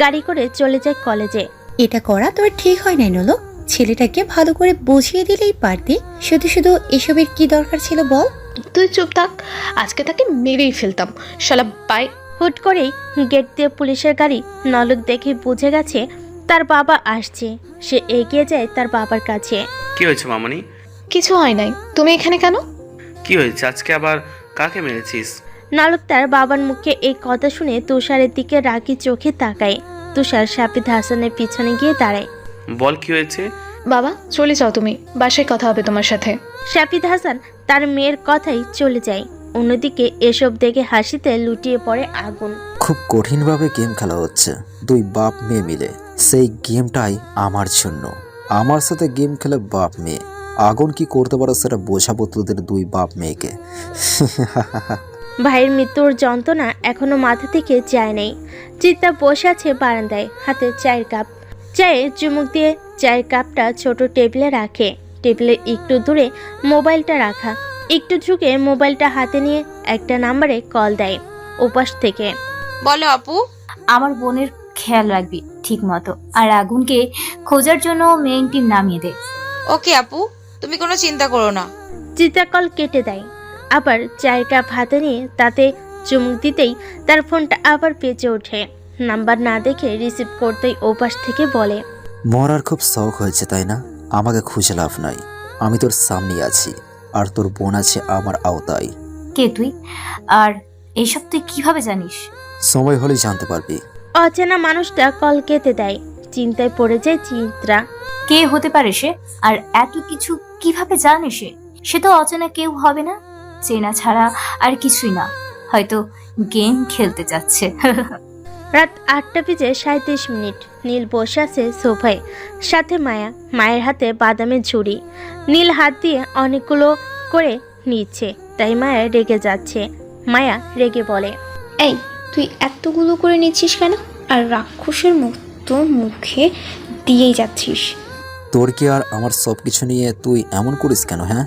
গাড়ি করে চলে যায় কলেজে। এটা করা তোর ঠিক হয় নাই নলো। ছেলেটাকে ভালো করে বুঝিয়ে দিলেই পারতি। শুধু শুধু এসবের কি দরকার ছিল বল? তুই চুপ থাক, আজকে তাকে মেরেই ফেলতাম শালা বাই। হুট করেই গেট দিয়ে পুলিশের গাড়ি। নলক দেখে বুঝে গেছে তার বাবা আসছে। সে এগিয়ে যায় তার বাবার কাছে। কি হয়েছে মামনি? কিছু হয় নাই, তুমি এখানে কেন? কি হয়েছে আজকে, আবার কাকে মেরেছিস? নলক তার বাবার মুখে এই কথা শুনে তুষারের দিকে রাগি চোখে তাকায়। তুষার শাফিদ হাসানের পিছনে গিয়ে দাঁড়ায়। বল কি হয়েছে? বাবা চলে যাও, তুমি বাসায় কথা হবে তোমার সাথে। শাফিদ হাসান তার মেয়ের কথাই চলে যায়। অন্যদিকে এসব দেখে হাসিতে লুটিয়ে পড়ে আগুন। খুব কঠিনভাবে গেম খেলা হচ্ছে 2 বাপ মেয়ে মিলে। সেই গেমটাই আমার জন্য। আমার সাথে গেম খেলে বাপ মেয়ে। আগুন কি করতে পারে সেটা বোঝাবো তোদের 2 বাপ মেয়েকে। ভাইয়ের মৃত্যুর যন্ত্রণা এখনো মাথা থেকে যায় নাই। চিত্তা বসে আছে বারান্দায়, হাতে চায়ের কাপ। চায়ে চুমুক দিয়ে চায়ের কাপটা ছোট টেবিলে রাখে। টেবিলের একটু দূরে মোবাইলটা রাখা। একটু ঝুঁকে মোবাইলটা হাতে নিয়ে একটা নাম্বারে কল দেয় ওপাশ থেকে। বলো আপু। আমার বোনের খেয়াল রাখবি ঠিক মতো, আর আগুনকে খোঁজার জন্য মেইন টিম নামিয়ে দে। ওকে আপু, তুমি কোনো চিন্তা করো না। চিত্রা কল কেটে দেয়। আবার চায়ের কাপ হাতে নিয়ে তাতে চুমুক দিতেই তার ফোনটা আবার বেজে ওঠে। নাম্বার না দেখে রিসিভ করতেই ওপাশ থেকে বলে, মরার খুব শখ হয়েছে তাই না? আমাকে খুঁজে লাভ নাই, আমি তোর সামনে আছি, আর তোর বোন আছে আমার আওতায়। কে তুই, আর এইসব তুই কিভাবে জানিস? সময় হলেই জানতে পারবি। অচেনা মানুষটা কল কেটে দেয়। চিন্তায় পড়ে যায় চিত্রা। কে হতে পারে সে, আর এত কিছু কিভাবে জানে সে? সে তো অচেনা কেউ হবে না, চেনা ছাড়া আর কিছুই না। হয়তো গেম খেলতে যাচ্ছে। রাত 8:37 নীল বসে আছে সোফায়, সাথে মায়া। মায়ের হাতে বাদামের ঝুড়ি। নীল হাত দিয়ে অনেকগুলো করে নিচ্ছে, তাই মায়া রেগে যাচ্ছে। মায়া রেগে বলে, এই তুই এতগুলো করে নিচ্ছিস কেন? আর রাক্ষসের মতো মুখে দিয়েই যাচ্ছিস। তোর কি আর আমার সব কিছু নিয়ে তুই এমন করিস কেন? হ্যাঁ,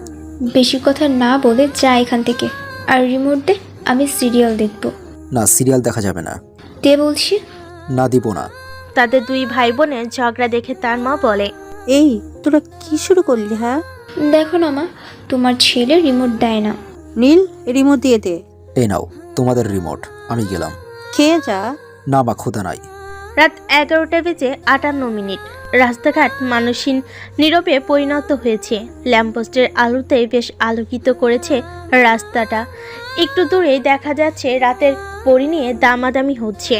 বেশি কথা না বলে যা এখান থেকে, আর রিমোট দে, আমি সিরিয়াল দেখব। না, সিরিয়াল দেখা যাবে না। দে বলছি। না, দিব না। তাদের 2 ভাই বোনের ঝগড়া দেখে তার মা বলে, এই তোরা কি শুরু করলি? হ্যাঁ দেখো না মা, তোমার ছেলে রিমোট দেয় না। নীল, রিমোট দিয়ে দে। এই নাও তোমাদের রিমোট, আমি গেলাম। খেয়ে যা। না মা, ক্ষুধা নাই। রাত 11:58 রাস্তাঘাট মানুষহীন নীরবে পরিণত হয়েছে। ল্যাম্পপোস্টের আলোতে বেশ আলোকিত করেছে রাস্তাটা। একটু দূরে দেখা যাচ্ছে রাতের পরি নিয়ে দামাদামি হচ্ছে।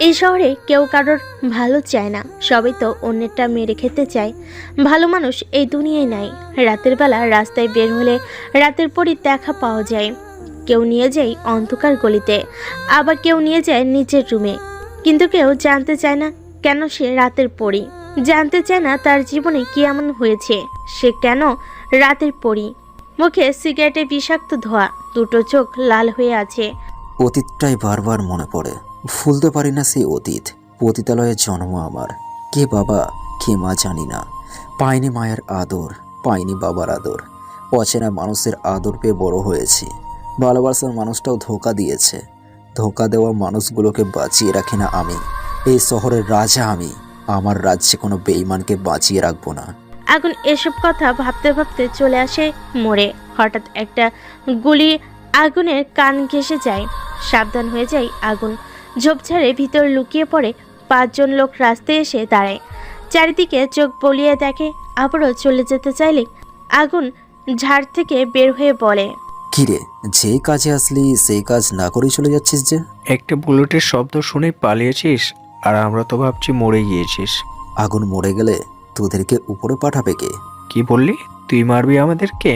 এই শহরে কেউ কারোর ভালো চায় না, সবাই তো অন্যেরটা মেরে খেতে চায়। ভালো মানুষ এই দুনিয়ায় নাই। রাতের বেলা রাস্তায় বের হলে রাতের পরি দেখা পাওয়া যায়। কেউ নিয়ে যায় অন্ধকার গলিতে, আবার কেউ নিয়ে যায় নিচের রুমে। কিন্তু কেউ জানতে চায় না কেন সে রাতের পরি। জানতে চায় না তার জীবনে কি এমন হয়েছে, সে কেন রাতের পরি। মুখে সিগারেটে বিষাক্ত ধোঁয়া, 2টো চোখ লাল হয়ে আছে। অতীতটাই বারবার মনে পড়ে, ভুলতে পারি না সেই অতীত। পতিতালয়ে জন্ম আমার। কে বাবা, কি মা জানি না, পাইনি মায়ের আদর, পাইনি বাবার আদর, অচেনা মানুষের আদর পেয়ে বড় হয়েছি। ভালোবাসার মানুষটাও ধোঁকা দিয়েছে, ধোঁকা দেওয়া মানুষগুলোকে বাঁচিয়ে রাখি না আমি। এই শহরের রাজা আমি, আমার রাজ্যে কোনো বেঈমানকে বাঁচিয়ে রাখবো না। আগুন এসব কথা ভাবতে ভাবতে চলে আসে মোড়ে। হঠাৎ একটা গুলি আগুনের কান ঘেঁষে যায়। সাবধান হয়ে যায় আগুন, ঝোপঝাড়ে ভিতর লুকিয়ে পড়ে। 5 জন লোক রাস্তায় এসে দাঁড়ায়, চারিদিকে চোখ বলিয়ে দেখে। আবারও চলে যেতে চাইলে আগুন ঝাড় থেকে বের হয়ে বলে, কিরে, যেই কাজে আসলি সেই কাজ না করেই চলে যাচ্ছিস যে? একটা বুলেটের শব্দ শুনে পালিয়েছিস, আর আমরা তো ভাবছি মরে গিয়েছিস। আগুন মরে গেলে তোদেরকে উপরে পাঠাবে কে? কি বললি? তুই মারবি আমাদেরকে?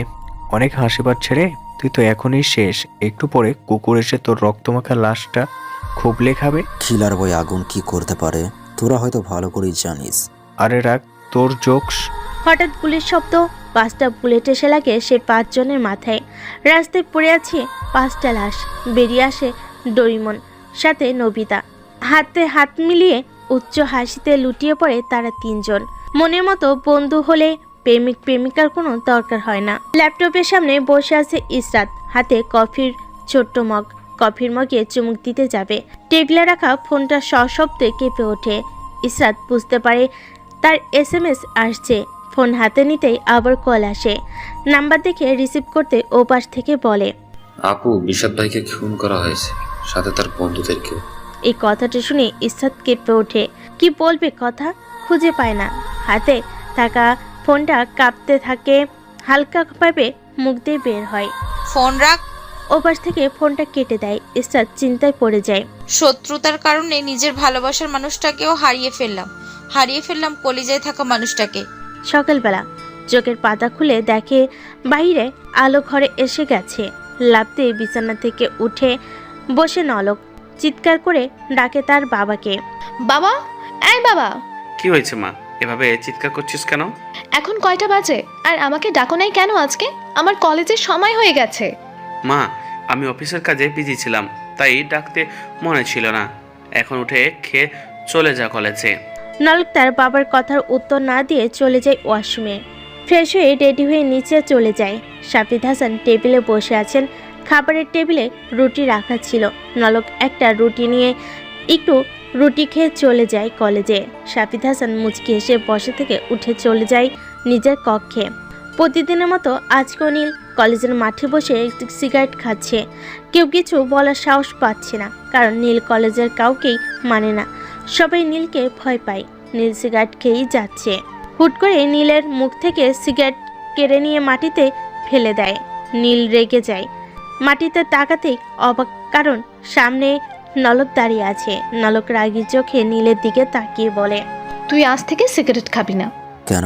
অনেক হাসি পাচ্ছে রে, তুই তো এখনই শেষ। একটু পরে কুকুর এসে তোর রক্তমাখা লাশটা খুবলে খাবে। খিলার বই আগুন কি করতে পারে তোরা হয়তো ভালো করেই জানিস। আরে রাখ তোর জোকস। হঠাৎ গুলির শব্দ, 5টা বুলেট এসে লাগে সে 5 জনের মাথায়। রাস্তায় পড়ে আছে 5টা লাশ। বেরিয়ে আসে ডোরিমন, সাথে নবিতা। হাতে হাত মিলিয়ে উচ্চ হাসিতে লুটিয়ে পড়ে তারা 3 জন। মনের মতো বন্ধু হলে প্রেমিক প্রেমিকার কোনো দরকার হয় না। ল্যাপটপের সামনে বসে আছে ইসরাত, হাতে কফির ছোট্ট মগ। কফির মগে চুমুক দিতে যাবে, টেবিলে রাখা ফোনটা সশব্দে কেঁপে ওঠে। ইসরাত বুঝতে পারে তার SMS আসছে। ফোন হাতে নিতেই আবার কল আসে। নাম্বার দেখে রিসিভ করতে ওপাশ থেকে বলে, আপু, বিষাদ ভাইকে খুন করা হয়েছে, সাথে তার বন্ধুদেরকেও। এই কথাটা শুনে ইসরাত কেঁপে ওঠে। কি বলবে কথা খুঁজে পায় না। হাতে থাকা ফোনটা কাঁপতে থাকে, হালকা ভাবে মুখ দিয়ে বের হয়, ফোন রাখ। ওপাশ থেকে ফোনটা কেটে দেয়। ইসরাত চিন্তায় পড়ে যায়। শত্রুতার কারণে নিজের ভালোবাসার মানুষটাকেও হারিয়ে ফেললাম কলিজায় থাকা মানুষটাকে। সকালবেলা চোখের পাতা খুলে দেখে বাইরে আলো ঘরে এসে গেছে। লাফ দিয়ে বিছানা থেকে উঠে বসে নলক চিৎকার করে ডাকে তার বাবাকে। বাবা, এই বাবা। কি হয়েছে মা, এভাবে চিৎকার করছিস কেন? এখন কয়টা বাজে আর আমাকে ডাকো নাই কেন আজকে? আমার কলেজের সময় হয়ে গেছে। মা, আমি অফিসের কাজে বিজি ছিলাম, তাই ডাকতে মনে ছিল না। এখন উঠে খেয়ে চলে যা কলেজে। নলক তার বাবার কথার উত্তর না দিয়ে চলে যায় ওয়াশরুমে। ফ্রেশ হয়ে রেডি হয়ে নিচে চলে যায়। শাফিদ হাসান টেবিলে বসে আছেন। খাবারের টেবিলে রুটি রাখা ছিল। নলক একটা রুটি নিয়ে একটু রুটি খেয়ে চলে যায় কলেজে। শাফিদ হাসান মুচকি এসে বসে থেকে উঠে চলে যায় নিজের কক্ষে। প্রতিদিনের মতো আজকেও নীল কলেজের মাঠে বসে একটি সিগারেট খাচ্ছে। কেউ কিছু বলার সাহস পাচ্ছে না, কারণ নীল কলেজের কাউকেই মানে না। সবাই নীলকে ভয় পায়। নীল সিগারেট খেয়েই যাচ্ছে। হুট করে নীলের মুখ থেকে সিগারেট কেড়ে নিয়ে মাটিতে ফেলে দেয়। নীল রেগে যায়। মাটিতে তাকাতেই অবাক, কারণ সামনে নলক দাঁড়িয়ে আছে। নলক রাগী চোখে নীলের দিকে তাকিয়ে বলে, তুই আজ থেকে সিগারেট খাবি না। কেন?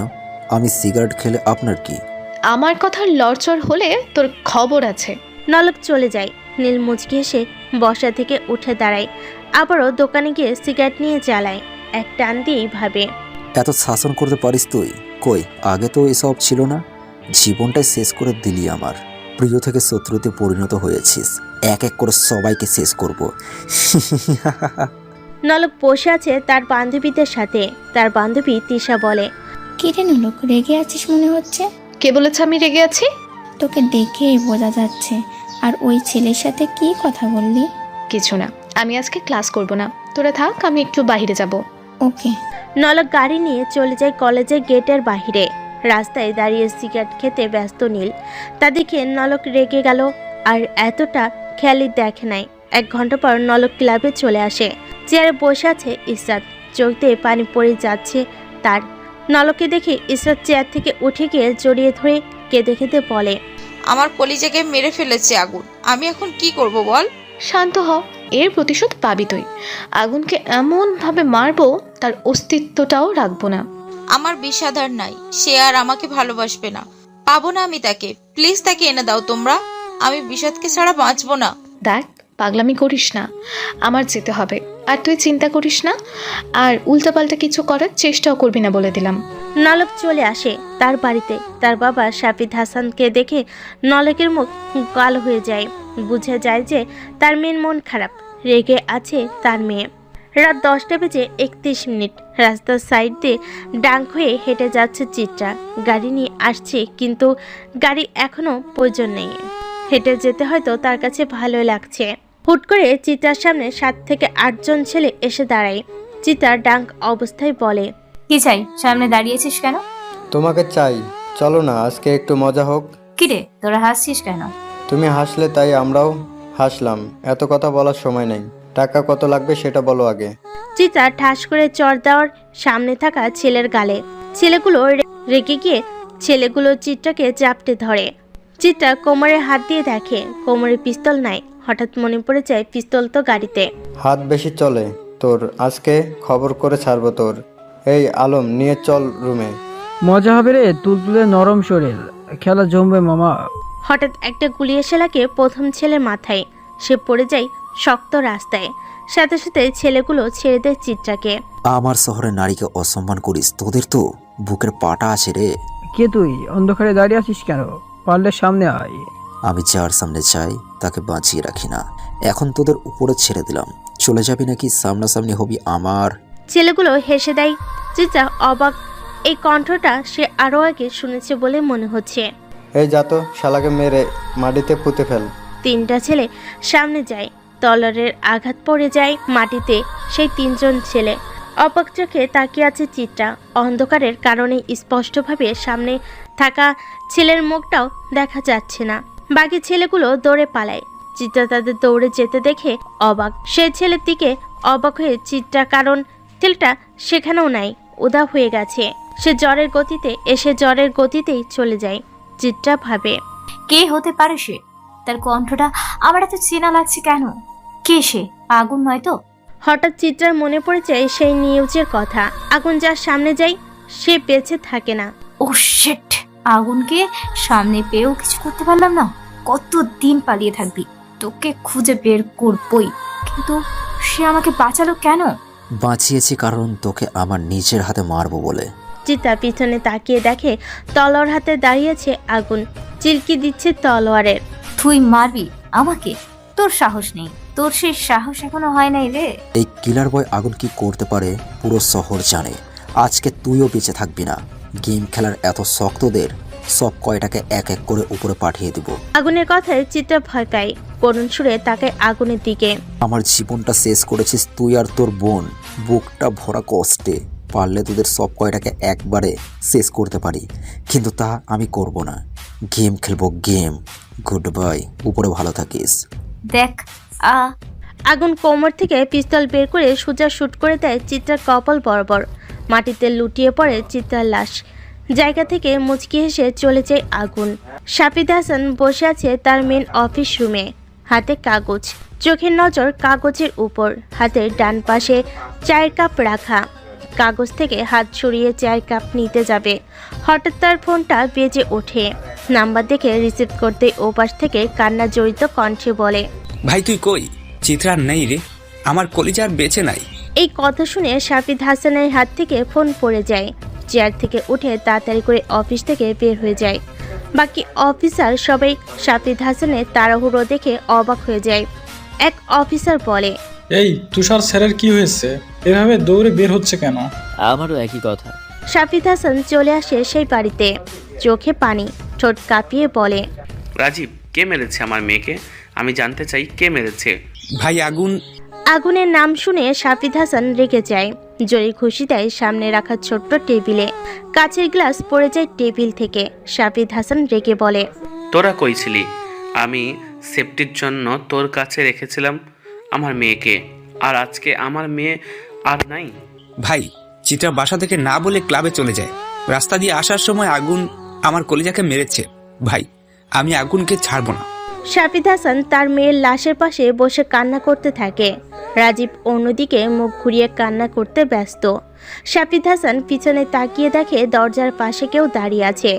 আমি সিগারেট খেলে আপনার কি? আমার কথার লড়চড় হলে তোর খবর আছে। নলক চলে যায়। নীল মুচকি এসে বসা থেকে উঠে দাঁড়ায়। আবারও দোকানে গিয়ে সিগারেট নিয়ে জ্বালায়। এক টান দিয়েই ভাবে, এত শাসন করতে পারিস তুই? কই, আগে তো এসব ছিল না। জীবনটাই শেষ করে দিলি আমার। প্রিয় থেকে শত্রুতে পরিণত হয়েছিস। এক এক করে সবাইকে শেষ করব। নলক বসে আছে তার বান্ধবীদের সাথে। তার বান্ধবী তিশা বলে, কিরে নলক, রেগে আছিস মনে হচ্ছে? কে বলেছে আমি রেগে আছি? তোকে দেখেই বোঝা যাচ্ছে। আর ওই ছেলের সাথে কি কথা বললি? কিছু না, আমি আজকে ক্লাস করব না। তোরা থাক, আমি একটু বাইরে যাব। ওকে। নলক গাড়ি নিয়ে চলে যায় কলেজের গেটের বাহিরে। রাস্তায় দাঁড়িয়ে সিগারেট খেতে ব্যস্ত নীল। তা দেখে নলক রেগে গেল, আর এতটা খেয়ালই দেখে নাই। 1 ঘন্টা পর নলক ক্লাবে চলে আসে। চেয়ারে বসে আছে ইসরাত। চোখ দিয়ে পানি পড়ে যাচ্ছে তার। নলককে দেখে ইসরাত চেয়ার থেকে উঠে গিয়ে জড়িয়ে ধরে কেঁদে কেঁদে বলে, আমার কলিজাকে মেরে ফেলেছে আগুন। আমি এখন কি করব বল? শান্ত হ, এর প্রতিশোধ পাবি তুই। আগুনকে এমন ভাবে মারবো তার অস্তিত্বটাও রাখবো না। আমার বিষাদার নাই, সে আর আমাকে ভালোবাসবে না। পাবো না আমি তাকে। প্লিজ তাকে এনে দাও তোমরা। আমি বিষাদকে ছাড়া বাঁচবো না। দেখ, পাগলামি করিস না, আমার যেতে হবে। আর তুই চিন্তা করিস না, আর উল্টাপাল্টা কিছু করার চেষ্টাও করবি না বলে দিলাম। নলক চলে আসে তার বাড়িতে। তার বাবা শাফিদ হাসানকে দেখে নলকের মুখ কালো হয়ে যায়। বুঝে যায় যে তার মেয়ের মন খারাপ, রেগে আছে তার মেয়ে। রাত 10:31। রাস্তার সাইড দিয়ে ডাঙ্ক হয়ে হেঁটে যাচ্ছে চিত্রা। গাড়ি নিয়ে আসছে, কিন্তু গাড়ি এখনো প্রয়োজন নেই। হেঁটে যেতে হয়তো তার কাছে ভালোই লাগছে। হুট করে চিত্রার সামনে 7 থেকে 8 জন ছেলে এসে দাঁড়ায়। চিত্রা ডাঙ্ক অবস্থায় বলে, কি চাই? সামনে দাঁড়িয়েছিস কেন? তোমাকে চাই, চলো না আজকে একটু মজা হোক। কিরে, তোরা হাসছিস কেন? তুমি হাসলে তাই আমরাও হাসলাম। এত কথা বলার সময় নেই, টাকা কত লাগবে সেটা বলো আগে। চিত্রা ঠাস করে চড় দেওয়ার সামনে থাকা ছেলের গালে। ছেলেগুলো রেগে গিয়ে ছেলেগুলো চিত্রাকে চাপটে ধরে। চিত্রা কোমরে হাত দিয়ে দেখে কোমরে পিস্তল নাই। হঠাৎ মনে পড়ে যায় পিস্তল তো গাড়িতে। হাত বেশি চলে তোর, আজকে খবর করে ছাড়বো তোর। এই আলম, নিয়ে চল রুমে। মজা হবে রে, তুলতুলে নরম শরীর, খেলা জমবে মামা। হঠাৎ একটা গুলি এসে লাগে প্রথম ছেলের মাথায়। সে পড়ে যায় শক্ত রাস্তায়। সাথে সাথে ছেলেগুলো ছেড়ে দেয় চিত্রাকে। আমার শহরে নারীকে অসম্মান করিস, তোদের তো বুকের পাটা আছে রে। কে তুই? অন্ধকারে দাঁড়িয়ে আছিস কেন? পারলে সামনে আয়। আমি যার সামনে চাই তাকে বাঁচিয়ে রাখি না। এখন তোদের উপরে ছেড়ে দিলাম, চলে যাবি নাকি সামনাসামনি হবি আমার? ছেলেগুলো হেসে দেয়। চিত্রা অবাক, এই কণ্ঠটা সে আরো আগে শুনেছে বলে মনে হচ্ছে। এই যা তো, শালাকে মেরে মাটিতে পুঁতে ফেল। 3টা ছেলে সামনে যায়। তলোয়ারের আঘাত পড়ে যায় মাটিতে। সেই 3 জন ছেলে অবাক চোখে তাকিয়ে আছে চিত্রা। অন্ধকারের কারণে স্পষ্টভাবে সামনে থাকা ছেলের মুখটাও দেখা যাচ্ছে না। বাকি ছেলেগুলো দৌড়ে পালায়। চিত্রা তাদের দৌড়ে যেতে দেখে অবাক। সেই ছেলের দিকে অবাক হয়ে চিত্রা, কারণ ছেলেটা সেখানেও নাই, উধাও হয়ে গেছে। সে জ্বরের গতিতে এসে জ্বরের গতিতেই চলে যায়। চিত্রা ভাবে, কে হতে পারে সে? তার কণ্ঠটা আমার এত চেনা লাগছে কেন? কে সে? আগুন নয় তো? হঠাৎ চিত্রার মনে পড়ে যায় সেই নিউজের কথা। আগুন যার সামনে যায় সে বেঁচে থাকে না। ও শিট! আগুনকে সামনে পেয়েও কিছু করতে পারলাম না। কতদিন পালিয়ে থাকবি? তোকে খুঁজে বের করবই। কিন্তু সে আমাকে বাঁচালো কেন? বাঁচিয়েছি কারণ তোকে আমার নিজের হাতে মারবো বলে। চিত্রা পিছনে তাকিয়ে দেখে তলোয়ার হাতে দাঁড়িয়েছে আগুন। চিলকি দিচ্ছে তলোয়ারের। তুই মারবি আমাকে? তোর সাহস নেই, তোর সেই সাহস এখনো হয় নাই রে। এই কিলার বয় আগুন কি করতে পারে পুরো শহর জানে। আজকে তুইও বেঁচে থাকবি না। গেম খেলার এত শক্তদের সব কয়টাকে এক এক করে উপরে পাঠিয়ে দিব। আগুনের কথায় চিত্রা ভয় পায়। করুণ সুরে তাকায় আগুনের দিকে। আমার জীবনটা শেষ করেছিস তুই আর তোর বোন, বুকটা ভরা কষ্টে। পারলে তোদের সব কয়টাকে একবারে শেষ করতে পারি, কিন্তু তা আমি করব না। গেম খেলবো গেম। গুড বাই, উপরে ভালো থাকিস। দেখ আগুন কোমর থেকে পিস্তল বের করে সোজা শুট করে দেয় চিত্রার কপাল বরাবর। মাটিতে লুটিয়ে পড়ে চিত্রার লাশ। জায়গা থেকে মুচকি হেসে চলে যায় আগুন। শাফিদ হাসান বসে আছে তার মেন অফিস রুমে। হাতে কাগজ, চোখের নজর কাগজের উপর। হাতের ডান পাশে চায়ের কাপ রাখা। কাগজ থেকে হাত সরিয়ে চায়ের কাপ নিতে যাবে, হঠাৎ তার ফোনটা বেজে ওঠে। নাম্বার দেখে রিসিভ করতে ওপাশ থেকে কান্না জড়িত কণ্ঠে বলে, ভাই তুই কই? চিত্রা নেই রে, আমার কলিজা আর বেঁচে নাই। এই কথা শুনে শাফিদ হাসানের হাত থেকে ফোন পড়ে যায়। চেয়ার থেকে উঠে তাড়াতাড়ি করে অফিস থেকে বের হয়ে যায়। বাকি অফিসার সবাই শাফিদ হাসানের তাড়াহুড়ো দেখে অবাক হয়ে যায়। এক অফিসার বলে, এই তুষার স্যারের কি হয়েছে? এভাবে দৌড়ে বের হচ্ছে কেন? আমারও একই কথা। শাফিদ হাসান চলে আসে সেই বাড়িতে। চোখে পানি, ঠোঁট কাঁপিয়ে বলে, রাজীব, কে মেরেছে আমার মেয়েকে? আমি জানতে চাই কে মেরেছে। ভাই আগুন। আগুনের নাম শুনে শাফিদ হাসান রেগে যায়। জোরে ঘুষি দেয় সামনে রাখা ছোট্ট টেবিলে। কাচের গ্লাস পড়ে যায় টেবিল থেকে। শাফিদ হাসান রেগে বলে, তোরা কই ছিলি? আমি সেফটির জন্য তোর কাছে রেখেছিলাম আমার মেয়েকে, আর আজকে আমার মেয়ে আর নাই। ভাই চিত্রা বাসা থেকে না বলে ক্লাবে চলে যায়। রাস্তা দিয়ে আসার সময় আগুন আমার কলিজাকে মেরেছে। ভাই আমি আগুনকে ছাড়বো না। শাফিদ হাসান তার মেয়ের লাশের পাশে বসে কান্না করতে থাকে। রাজীব অন্যদিকে মুখ ঘুরিয়ে কান্না করতে ব্যস্ত। শাফিদ হাসান পিছনে তাকিয়ে দেখে দরজার পাশে কেউ দাঁড়িয়ে আছে।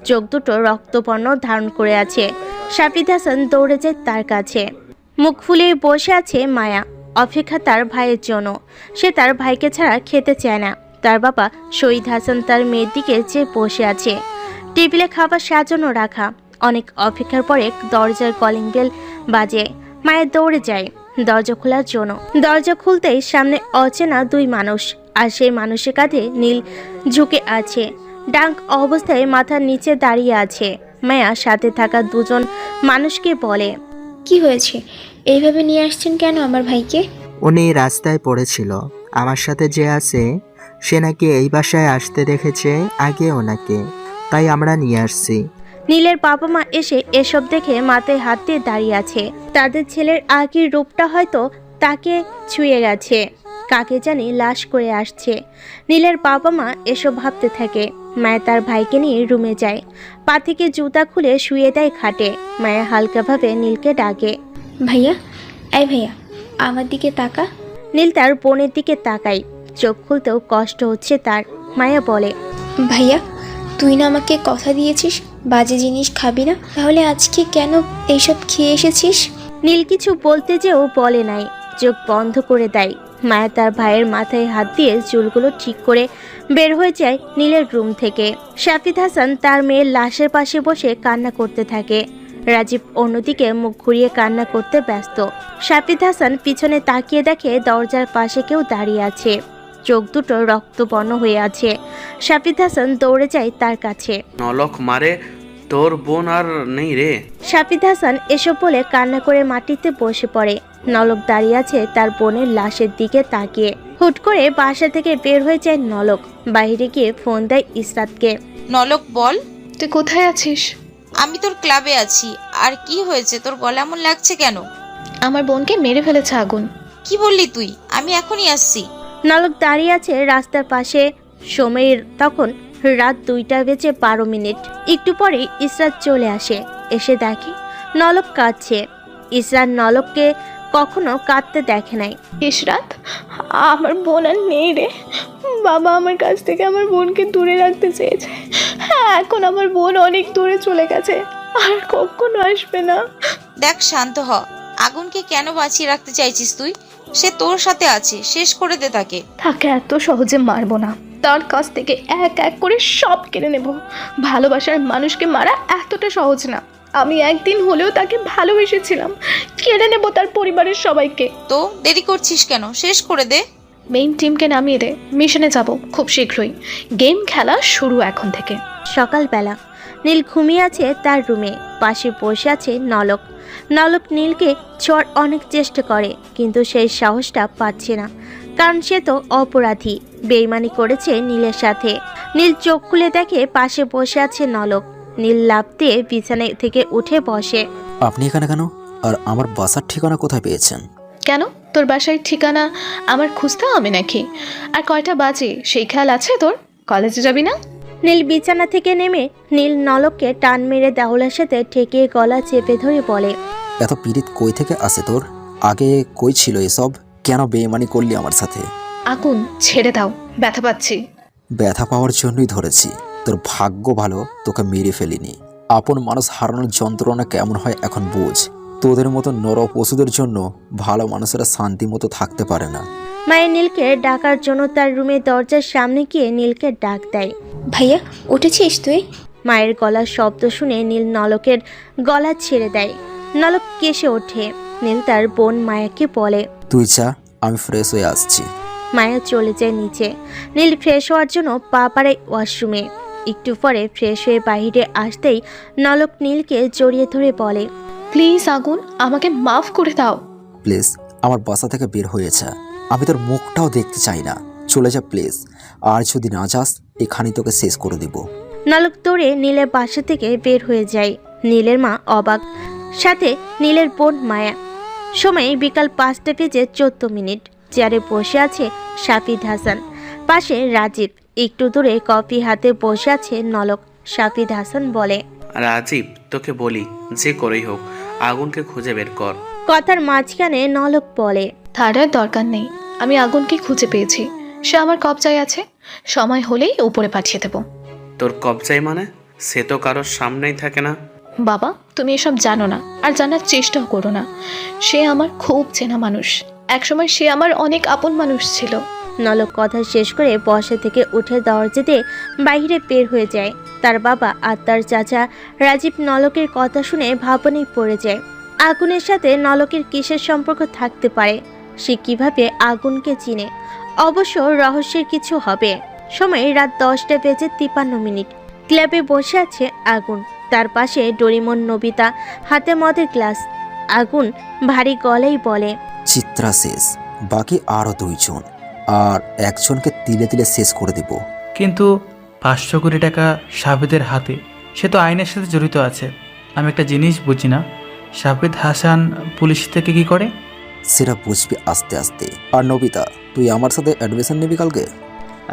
চোখ দুটো রক্তবর্ণ ধারণ করে আছে। শাফিদ হাসান দৌড়ে যায় তার কাছে। মুখ ফুলিয়ে বসে আছে মায়া, অপেক্ষা তার ভাইয়ের জন্য। সে তার ভাইকে ছাড়া খেতে চায় না। তার বাবা শহীদ হাসান তার মেয়ের দিকে চেয়ে বসে আছে। টেবিলে খাবার সাজানো রাখা। অনেক অপেক্ষার পরে দরজার কলিং বেল বাজে। মায়া দৌড়ে যায়। দরজা খোলার জন্য। দরজা খুলতেই সামনে অচেনা দুই মানুষ, আর সেই মানুষের কাঁধে নীল ঝুঁকে আছে, ডাঙ্ক অবস্থায় মাথার নিচে দাঁড়িয়ে আছে। মায়া সাথে থাকা দুজন মানুষকে বলে, কি হয়েছে? এইভাবে নিয়ে আসছেন কেন আমার ভাইকে? উনি রাস্তায় পড়েছিল, আমার সাথে যে আছে সে নাকি এই বাসায় আসতে দেখেছে আগে ওনাকে, তাই আমরা নিয়ে আসছি। নীলের বাবা মা এসে এসব দেখে মাথায় হাত দিয়ে দাঁড়িয়ে আছে। তাদের ছেলের আগের রূপটা হয়তো তাকে ছুঁয়ে গেছে, কাকে জানি লাশ করে আসছে। নীলের বাবা মা এসব ভাবতে থাকে। মায়া তার ভাইকে নিয়ে রুমে যায়, পা থেকে জুতা খুলে শুয়ে দেয় খাটে। মায়া হালকাভাবে নীলকে ডাকে, ভাইয়া, এই ভাইয়া, আমার দিকে তাকা। নীল তার বোনের দিকে তাকায়, চোখ খুলতেও কষ্ট হচ্ছে তার। মায়া বলে, ভাইয়া, তুই না আমাকে কথা দিয়েছিস বাজে জিনিস খাবি না, তাহলে আজকে কেন এইসব খেয়ে এসেছিস? নীল কিছু বলতে যেও বলে নাই, চোখ বন্ধ করে দেয়। মায়া তার ভাইয়ের মাথায় হাত দিয়ে চুলগুলো ঠিক করে বের হয়ে যায় নীলের রুম থেকে। শাফিদ হাসান তার মেয়ের লাশের পাশে বসে কান্না করতে থাকে। রাজীব অন্যদিকে মুখ ঘুরিয়ে কান্না করতে ব্যস্ত। শাফিদ হাসান পিছনে তাকিয়ে দেখে দরজার পাশে কেউ দাঁড়িয়ে আছে, চোখ দুটো রক্তবর্ণ হয়ে আছে। শাফিদ হাসান দৌড়ে যায় তার কাছে। নলক মারে, তোর বোন আর নেই রে। শাফিদ হাসান এসব বলে কান্না করে মাটিতে বসে পড়ে। নলক দাঁড়িয়ে আছে তার বোনের লাশের দিকে তাকিয়ে। হুট করে বাসা থেকে বের হয়ে যায় নলক, বাইরে গিয়ে ফোন দেয় ইসরাতকে। নলক বল, তুই কোথায় আছিস? আমি তোর ক্লাবে আছি। আর কি হয়েছে, তোর গলা এমন লাগছে কেন? আমার বোনকে মেরে ফেলেছে আগুন। কি বললি তুই? আমি এখনই আসছি। নলক দাঁড়িয়ে আছে রাস্তার পাশে। সময়ের তখন রাত 2:12। একটু পরে ইসরাত চলে আসে। এসে দেখে নলক কাঁদছে। ইসরাত নলককে কখনো কাঁদতে দেখে নাই। ইসরাত, আমার বোন আর নেই রে। বাবা আমার কাছ থেকে আমার বোনকে দূরে রাখতে চেয়েছে। এখন আমার বোন অনেক দূরে চলে গেছে, আর কখনো আসবে না। দেখ, শান্ত হ। আগুনকে কেন বাঁচিয়ে রাখতে চাইছিস তুই? সে তোর সাথে আছে, শেষ করে দে তাকে। তাকে এত সহজে মারবো না, তার কাছ থেকে এক এক করে সব কেড়ে নেব। ভালোবাসার মানুষকে মারা এতটা সহজ না। আমি একদিন হলেও তাকে ভালোবেসেছিলাম, কেড়ে নেব তার পরিবারের সবাইকে। তো দেরি করছিস কেন? শেষ করে দে। মেইন টিমকে নামিয়ে দে, মিশনে যাব খুব শীঘ্রই। গেম খেলা শুরু এখন থেকে। সকালবেলা নীল ঘুমিয়ে আছে তার রুমে, পাশে বসে আছে নলক। নলক নীলকে ছোঁয়ার অনেক চেষ্টা করে, কিন্তু সেই সাহসটা পাচ্ছে না, কারণ সে তো অপরাধী, বেইমানি করেছে নীলের সাথে। নীল চোখ খুলে দেখে পাশে বসে আছে নলক। নীল লাফ দিয়ে বিছানা থেকে উঠে বসে। আপনি এখানে কেন? আর আমার বাসার ঠিকানা কোথায় পেয়েছেন? কেন, তোর বাসার ঠিকানা আমার খুঁজতে হবে নাকি? আর কয়টা বাজে সেই খেয়াল আছে তোর? কলেজে যাবি না? নীল বিছানা থেকে নেমে নীল নলককে টান মেরে দেওয়ালের সাথে ঠেকিয়ে গলা চেপে ধরে বলে, এত পীড়িত কই থেকে আসে তোর? আগে কই ছিল এসব? কেন বেইমানি করলি আমার সাথে? আগুন, ছেড়ে দাও, ব্যথা পাচ্ছি। ব্যথা পাওয়ার জন্যই ধরেছি। তোর ভাগ্য ভালো তোকে মেরে ফেলিনি। আপন মানুষ হারানোর যন্ত্রণা কেমন হয় এখন বুঝ। তোদের মতো নর পশুদের জন্য ভালো মানুষেরা শান্তি মতো থাকতে পারে না। মায়ের নীলকে ডাকার জন্য তার রুমের দরজার সামনে গিয়ে নীলকে ডাক দেয়। ভাইয়া, উঠেছিস তুই? মায়ের গলার শব্দ শুনে নীল নলকের গলা ছেড়ে দেয়। নলক কেসে ওঠে। নীল তার বোন মায়াকে বলে, তুই যা, আমি ফ্রেশ হয়ে আসছি। মায়া চলে যায় নিচে। নীল ফ্রেশ হওয়ার জন্য পা পাড়ায় ওয়াশরুমে। একটু পরে ফ্রেশ হয়ে বাইরে আসতেই নলক নীলকে জড়িয়ে ধরে বলে, প্লিজ আগুন, আমাকে মাফ করে দাও। প্লিজ আমার বাসা থেকে বের হয়েছে, আমি তোর মুখটাও দেখতে চাই না। চলে যা প্লিজ, আর যদি না যাস এখানেই তোকে শেষ করে দিব। নলক দৌড়ে নীলের বাসা থেকে বের হয়ে যায়। নীলের মা অবাক, সাথে নীলের বোন মায়া। সময় বিকাল 5:14। চেয়ারে বসে আছে শাফিদ হাসান, পাশে রাজীব। একটু দূরে কফি হাতে বসে আছে নলক। শাফিদ হাসান বলে, রাজীব, তোকে বলি যে করেই হোক আগুনকে খুঁজে বের কর। কথার মাঝখানে নলক বলে, তার আর দরকার নেই, আমি আগুনকে খুঁজে পেয়েছি। সে আমার কবজায় আছে, সময় হলেই উপরে পাঠিয়ে দেব। তোর কবজায় মানে? সে তো কারোর সামনেই থাকে না। বাবা, তুমি এসব জানো না, আর জানার চেষ্টাও করো না। সে আমার খুব চেনা মানুষ, একসময় সে আমার অনেক আপন মানুষ ছিল। নলক কথা শেষ করে বসা থেকে উঠে দরজা দিয়ে বাইরে বের হয়ে যায়। তার বাবা আর তার চাচা রাজীব নলকের কথা শুনে ভাবনায় পড়ে যায়। আগুনের সাথে নলকের কিসের সম্পর্ক থাকতে পারে, সে কিভাবে আগুনকে চিনে? অবশ্য রহস্যের কিছু হবে। সময় রাত 10:53। ক্লাবে বসে আছে আগুন, তার পাশে ডোরিমন, নবিতা, হাতে মদের গ্লাস। আগুন ভারী গলায় বলে, চিত্রা শেষ, বাকি আরও 2 জন, আর একজনকে তিলে তিলে শেষ করে দেব। কিন্তু 500 কোটি টাকা সাবিদের হাতে, সে তো আইনের সাথে জড়িত আছে। আমি একটা জিনিস বুঝি না, সাবিদ হাসান পুলিশ থেকে কি করে? সেটা বুঝবি আস্তে আস্তে। আর নবিতা, তুই আমার সাথে অ্যাডমিশন নিবি কালকে?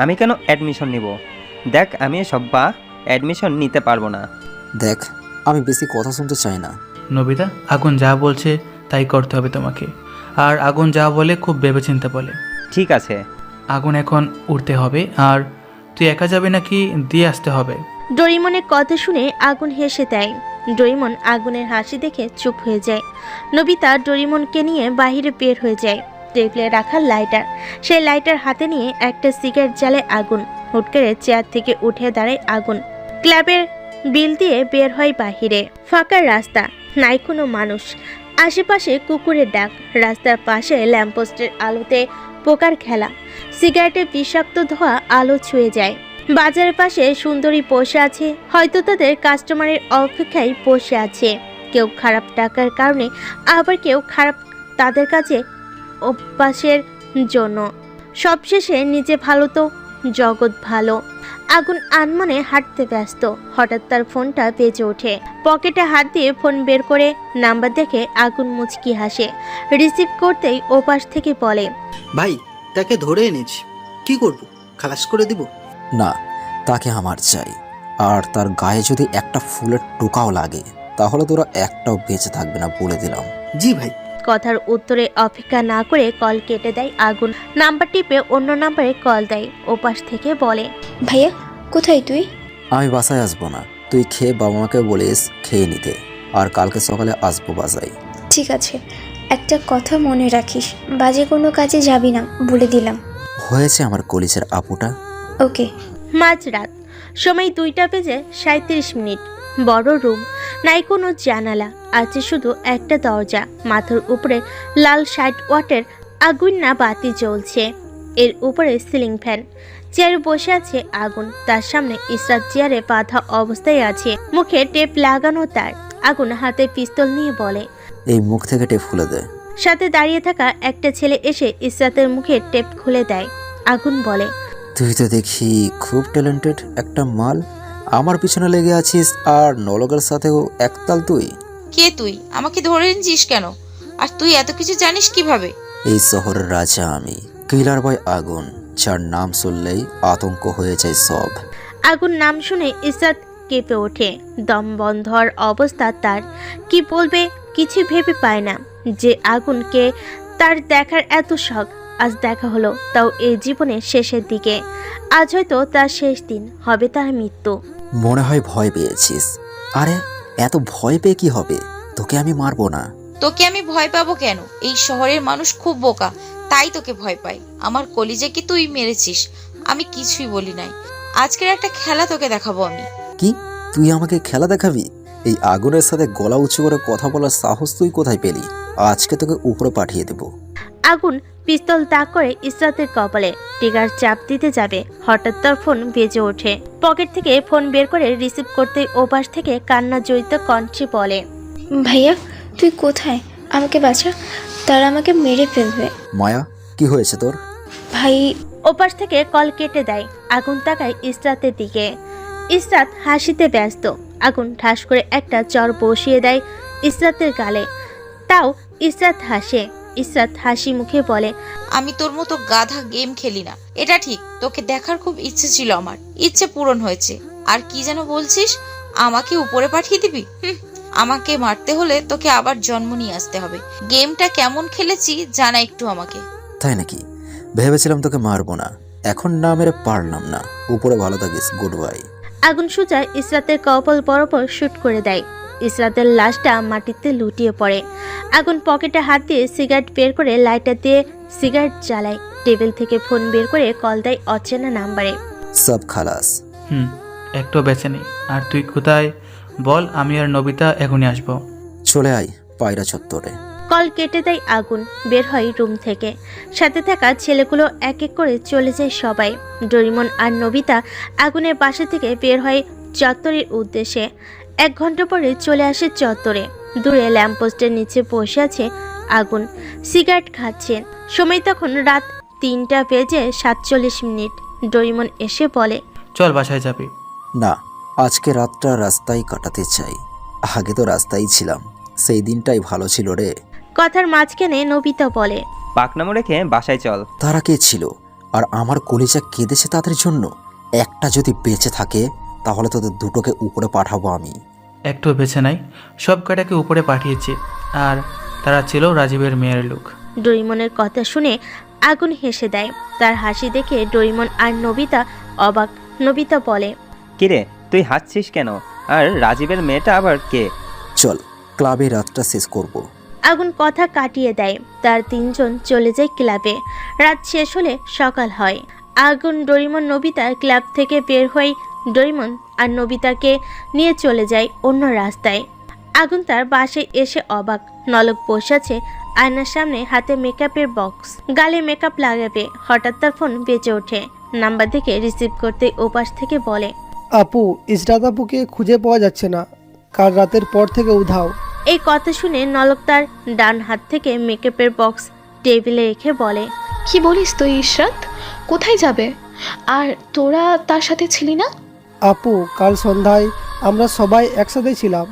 আমি কেন অ্যাডমিশন নিব? দেখ, আমি এসব বা অ্যাডমিশন নিতে পারবো না। দেখ, আমি বেশি কথা শুনতে চাই না। নবিতা, আগুন যা বলছে তাই করতে হবে তোমাকে। আর আগুন যা বলে খুব ভেবেচিন্তে বলে। ঠিক আছে। আগুন এখন উঠতে হবে। আর তুই একা যাবে নাকি দিয়ে আসতে হবে? ডোরিমনের কথা শুনে আগুন হেসে দেয়। ডোরিমন আগুনের হাসি দেখে চুপ হয়ে যায়। নবিতা ডোরিমনকে নিয়ে বাইরে বের হয়ে যায়। টেবিলে রাখা লাইটার, সেই লাইটার হাতে নিয়ে একটা সিগারেট জ্বালে আগুন। হুট করে চেয়ার থেকে উঠে দাঁড়ায় আগুন। ক্লাবের বিল দিয়ে বের হয় বাহিরে। ফাঁকা রাস্তা, নাই কোনো মানুষ। আশেপাশে কুকুরের ডাক। রাস্তার পাশে ল্যাম্পপোস্টের আলোতে পোকার খেলা। সিগারেটে বিষাক্ত ধোঁয়া আলো ছুঁয়ে যায়। বাজারের পাশে সুন্দরী বসে আছে, হয়তো তাদের কাস্টমারের অপেক্ষায় বসে আছে। কেউ খারাপ টাকার কারণে, আবার কেউ খারাপ তাদের কাছে অভ্যাসের জন্য। সবশেষে নিজে ভালো তো জগৎ ভালো। আগুন আনমনে হাঁটতে ব্যস্ত। হঠাৎ তার ফোনটা বেজে ওঠে। পকেটে হাত দিয়ে ফোন বের করে নাম্বার দেখে আগুন মুচকি হাসে। রিসিভ করতেই ওপাশ থেকে বলে, ভাই, তাকে ধরে এনেছি, কি করব? খালাস করে দিব? না, তাকে আমার চাই। আর তার গায়ে যদি একটা ফুলের টোকাও লাগে, তাহলে তোরা একটাও বেঁচে থাকবে না, বলে দিলাম। জি ভাই। কথার উত্তরে অপেক্ষা না করে কল কেটে দেয় আগুন। নাম্বার টিপে অন্য নাম্বারে কল দেয়। ওপাশ থেকে বলে, ভাইয়া কোথায় তুই? আমি বাসায় আসবো না, তুই খেয়ে বাবা মাকে বলিস খেয়ে নিতে, আর কালকে সকালে আসবো বাসায়। ঠিক আছে, একটা কথা মনে রাখিস, বাজে কোনো কাজে যাবি না, বলে দিলাম। হয়েছে আমার কলিজের আপুটা। ওকে। মাঝরাত, সময় 2:37। বড় রুম, নাই কোনো জানালা, আছে শুধু একটা দরজা। মাথার উপরে লাল 60 ওয়াটের আগুন না বাতি জ্বলছে। এর উপরে সিলিং ফ্যান। চেয়ারে বসে আছে আগুন, তার সামনে ইসরাত চেয়ারে বাঁধা অবস্থায় আছে, মুখে টেপ লাগানো তার। আগুন হাতে পিস্তল নিয়ে বলে, এই মুখ থেকে টেপ খুলে দে। সাথে দাঁড়িয়ে থাকা একটা ছেলে এসে ইসরাতের মুখে টেপ খুলে দেয়। আগুন বলে, তুই তো দেখি খুব ট্যালেন্টেড একটা মাল। আমার পিছনে লেগে আছিস, আর নলকের সাথেও একতাল তুই। কে তুই? আমাকে ধরে এনেছিস কেন? আর তুই এত কিছু জানিস কিভাবে? এই শহরের রাজা আমি, কিলার বয় আগুন, যার নাম শুনলেই আতঙ্ক হয়ে যায় সব। আগুন নাম শুনে ইসরাত কেঁপে ওঠে। দম বন্ধ হওয়ার অবস্থা তার। কি বলবে কিছু ভেবে পায় না। যে আগুনকে তার দেখার এত শখ, আজ দেখা হলো, তাও এই জীবনের শেষের দিকে। আজ হয়তো তার শেষ দিন, হবে তার মৃত্যু। মনে হয় ভয় পেয়েছিস। আরে এত ভয় পেয়ে কি হবে? তোকে আমি মারবো না। তোকে আমি ভয় পাবো কেন? এই শহরের মানুষ খুব বোকা, তাই তোকে ভয় পাই। আমার কলিজে কি তুই মেরেছিস? আমি কিছুই বলি নাই। আজকের একটা খেলা তোকে দেখাবো আমি। কি? তুই আমাকে খেলা দেখাবি? এই আগুনের সাথে গলা উঁচু করে কথা বলার সাহস তুই কোথায় পেলি? আজকে তোকে উপরে পাঠিয়ে দেব। আগুন পিস্তল তাক করে ইসরাতের কপালে ট্রিগার চাপ দিতে যাবে, হঠাৎ তার ফোন বেজে ওঠে। পকেট থেকে ফোন বের করে রিসিভ করতে ওপাশ থেকে কান্না জড়িত কণ্ঠে বলে, ভাইয়া তুই কোথায়? আমাকে বাঁচা, তারা আমাকে মেরে ফেলবে। মায়া, কি হয়েছে তোর? ভাই। ওপাশ থেকে কল কেটে দেয়। আগুন তাকায় ইসরাতের দিকে। ইসরাত হাসিতে ব্যস্ত। আগুন ঠাস করে একটা চর বসিয়ে দেয় ইসরাতের গালে। তাও ইসরাত হাসে। ইসরাত হাসি মুখে বলে, আমি তোর মতো গাধা গেম খেলি না, এটা ঠিক। তোকে দেখার খুব ইচ্ছে ছিল আমার, ইচ্ছে পূরণ হয়েছে। আর কি যেন বলছিস? আমাকে উপরে পাঠিয়ে দিবি? আমাকে মারতে হলে তোকে আবার জন্ম নিয়ে আসতে হবে। গেমটা কেমন খেলেছি জানা একটু আমাকে। তাই নাকি? ভেবেছিলাম তোকে মারবো না, এখন না মেরে পারলাম না। উপরে ভালো থাকিস, গুড বাই। আগুন সোজা ইসরাতের কপাল বরাবর শুট করে দেয়। ইসরাতের লাশটা মাটিতে লুটিয়ে পড়ে। আগুন পকেটে হাত দিয়ে সিগারেট বের করে লাইটার দিয়ে সিগারেট জ্বালায়। টেবিল থেকে ফোন বের করে কল দেয় অচেনা নাম্বারে। সব খালাস। একটু বেঁচে নেই। আর তুই কোথায় বল? আমি আর নবিতা এখনই আসবো। চলে আয়, পায়রা চত্বরে। কল কেটে দেয় আগুন, বের হয় রুম থেকে। সাথে থাকা ছেলেগুলো এক এক করে চলে যায় সবাই। ডোরিমন আর নবিতা আগুনের বাসা থেকে বের হয় চত্বরের উদ্দেশ্যে। 1 ঘন্টা পরে চলে আসে চত্বরে। দূরে ল্যাম্পপোস্টের নিচে বসে আছে আগুন, সিগারেট খাচ্ছেন। সময় তখন রাত 3:47। ডোরিমন এসে বলে, চল বাসায় যাবি। না, আজকে রাতটা রাস্তায় কাটাতে চাই। আগে তো রাস্তায় ছিলাম, সেই দিনটাই ভালো ছিল রে। কথার মাঝখানে নবিতা বলে, পাকনামো রেখে বাসায় চল। তারা কে ছিল? আর আমার কলিজা কেঁদেছে তাদের জন্য। একটা যদি বেঁচে থাকে তাহলে তোদের দুটোকে উপরে পাঠাবো আমি। একটু বেছে নাই, সব কটাকে উপরে পাঠিয়েছি। আর তারা ছিল রাজীবের মেয়ের লোক। ডোরিমনের কথা শুনে আগুন হেসে দেয়। তার হাসি দেখে ডোরিমন আর নবিতা অবাক। নবিতা বলে, কিরে তুই হাসছিস কেন? আর রাজীবের মেয়েটা আবার কে? চল ক্লাবে রাতটা শেষ করব। আগুন কথা কাটিয়ে দেয়। তার 3 জন চলে যায় ক্লাবে। রাত শেষ হলে সকাল হয়। আগুন, ডোরিমন, নবিতার ক্লাব থেকে বের হয়ে ডোরিমন আর নবিতাকে নিয়ে চলে যায় অন্য রাস্তায়। আগুন তার বাসায় এসে অবাক। নলক বসে আছে আয়নার সামনে, হাতে মেকআপের বক্স, গালে মেকআপ লাগাবে। হঠাৎ তার ফোন বেজে ওঠে। নাম্বার দেখে রিসিভ করতে ওপাশ থেকে বলে, আপু, ইসরাত আপুকে খুঁজে পাওয়া যাচ্ছে না, কাল রাতের পর থেকে উধাও। এই কথা শুনে নলক তার ডান হাত থেকে মেকআপের বক্স টেবিলে রেখে বলে, কি বলিস তুই ইশরাত? কোথায় যাবে? আর তোরা তার সাথে ছিলি না? আপু, কাল সন্ধ্যায় আমরা সবাই একসাথে ছিলাম।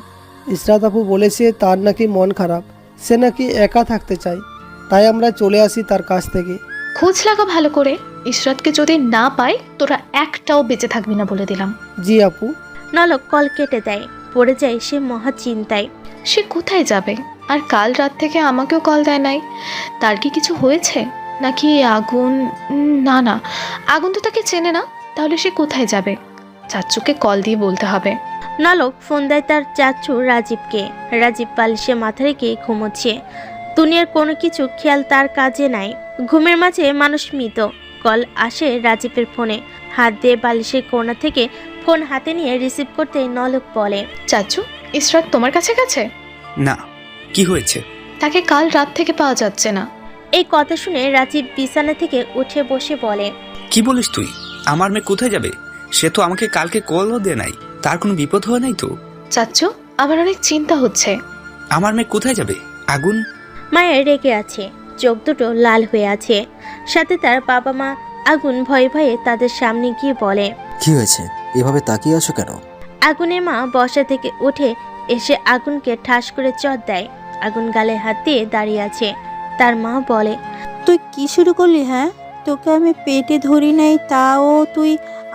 ইসরাত আপু বলেছে তার নাকি মন খারাপ, সে নাকি একা থাকতে চায়, তাই আমরা চলে আসি তার কাছ থেকে। খোঁজ লাগা ভালো করে, ইশরাতকে যদি না পাই তোরা একটাও বেঁচে থাকবি না বলে দিলাম। জি আপু। নলক কল কেটে দেয়। পড়ে যায় সে মহা চিন্তায়। সে কোথায় যাবে? আর কাল রাত থেকে আমাকেও কল দেয় নাই। তার কি কিছু হয়েছে? নাকি আগুন? না না, আগুন তো তাকে চেনে না, তাহলে সে কোথায় যাবে? চাচ্চুকে কল দিয়ে বলতে হবে। নলক ফোন দেয় তার চাচু রাজীবকে। রাজীব বালিশে মাথা রেখে ঘুমোচ্ছে। দুনিয়ার কোনো কিছু খেয়াল তার কাজে নাই। ঘুমের মাঝে মানুষ মৃত। কল আসে রাজীবের ফোনে। হাত দিয়ে বালিশের কোণা থেকে ফোন হাতে নিয়ে রিসিভ করতে নলক বলে, চাচু, ইশরাত তোমার কাছে গেছে? না, কি হয়েছে? তাকে কাল রাত থেকে পাওয়া যাচ্ছে না। এই কথা শুনে রাজীব বিছানা থেকে উঠে বসে বলে, কি বলিস তুই? আমার মেয়ে কোথায় যাবে? সে তো আমাকে কালকে কলও দেয় নাই। তার কোনো বিপদ হয় নাই তো? চাচু, আমার অনেক চিন্তা হচ্ছে। আমার মেয়ে কোথায় যাবে? আগুন? মায়ের রেগে আছে, চোখ দুটো লাল হয়ে আছে। সাথে তার বাবা মা। আগুন ভয়ে ভয়ে তাদের সামনে গিয়ে বলে, কি হয়েছে? এভাবে তাকিয়ে আছো কেন? আগুনের মা বসা থেকে উঠে এসে আগুনকে ঠাস করে চট দেয়। আগুন গালে হাত দিয়ে দাঁড়িয়ে আছে। তার মা বলে, তুই কি শুরু করলি? হ্যাঁ, তোকে আমি পেটে ধরি নাই, তাও তুই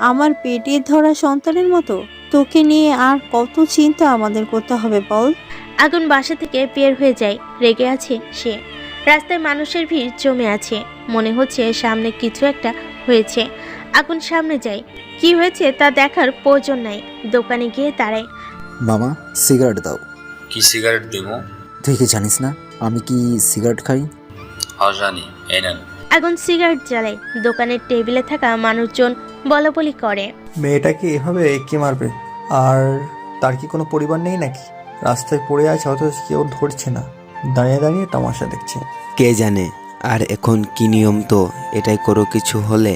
আমার পেটে ধরা সন্তানের মতো। তোকে নিয়ে আর কত চিন্তা আমাদের করতে হবে বল? আগুন বাসা থেকে বের হয়ে যায়। রেগে আছে সে। রাস্তায় মানুষের ভিড় জমে আছে। মনে হচ্ছে সামনে কিছু একটা হয়েছে। আগুন সামনে যায়। কি হয়েছে তা দেখার প্রয়োজন নাই। দোকানে গিয়ে দাঁড়ায়। মামা, সিগারেট দাও। কি সিগারেট দিমো? তুই কি জানিস না আমি কি সিগারেট খাই? হ্যাঁ জানি, এই নেন। আগুন সিগারেট জ্বালায়। দোকানের টেবিলে থাকা মানুষজন বলাবলি করে, মেয়েটাকে এভাবে কে মারবে? আর তার কি কোনো পরিবার নেই নাকি? রাস্তায় পড়ে আছে, অথচ কেউ ধরছে না, দাঁড়িয়ে দাঁড়িয়ে তামাশা দেখছে। কে জানে। আর এখন কি নিয়ম তো এটাই, করো কিছু হলে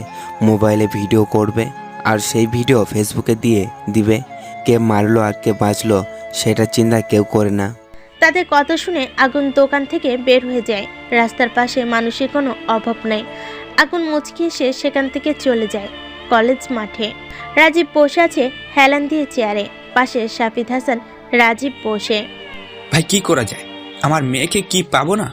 মোবাইলে ভিডিও করবে আর সেই ভিডিও ফেসবুকে দিয়ে দিবে। কে মারলো আর কে বাঁচলো সেটা চিন্তা কেউ করে না। তাদের কথা শুনে আগুন দোকান থেকে বের হয়ে যায়। রাস্তার পাশে মানুষের কোনো অভাব নেই। আগুন মুচকি এসে সেখান থেকে চলে যায় কলেজ মাঠে। রাজীব বসে আছে হেলান দিয়ে চেয়ারে। পাশে শাফিদ হাসান। রাজীব বসে, ভাই কি করা যায়? আমার মেয়েকে কি পাবো না?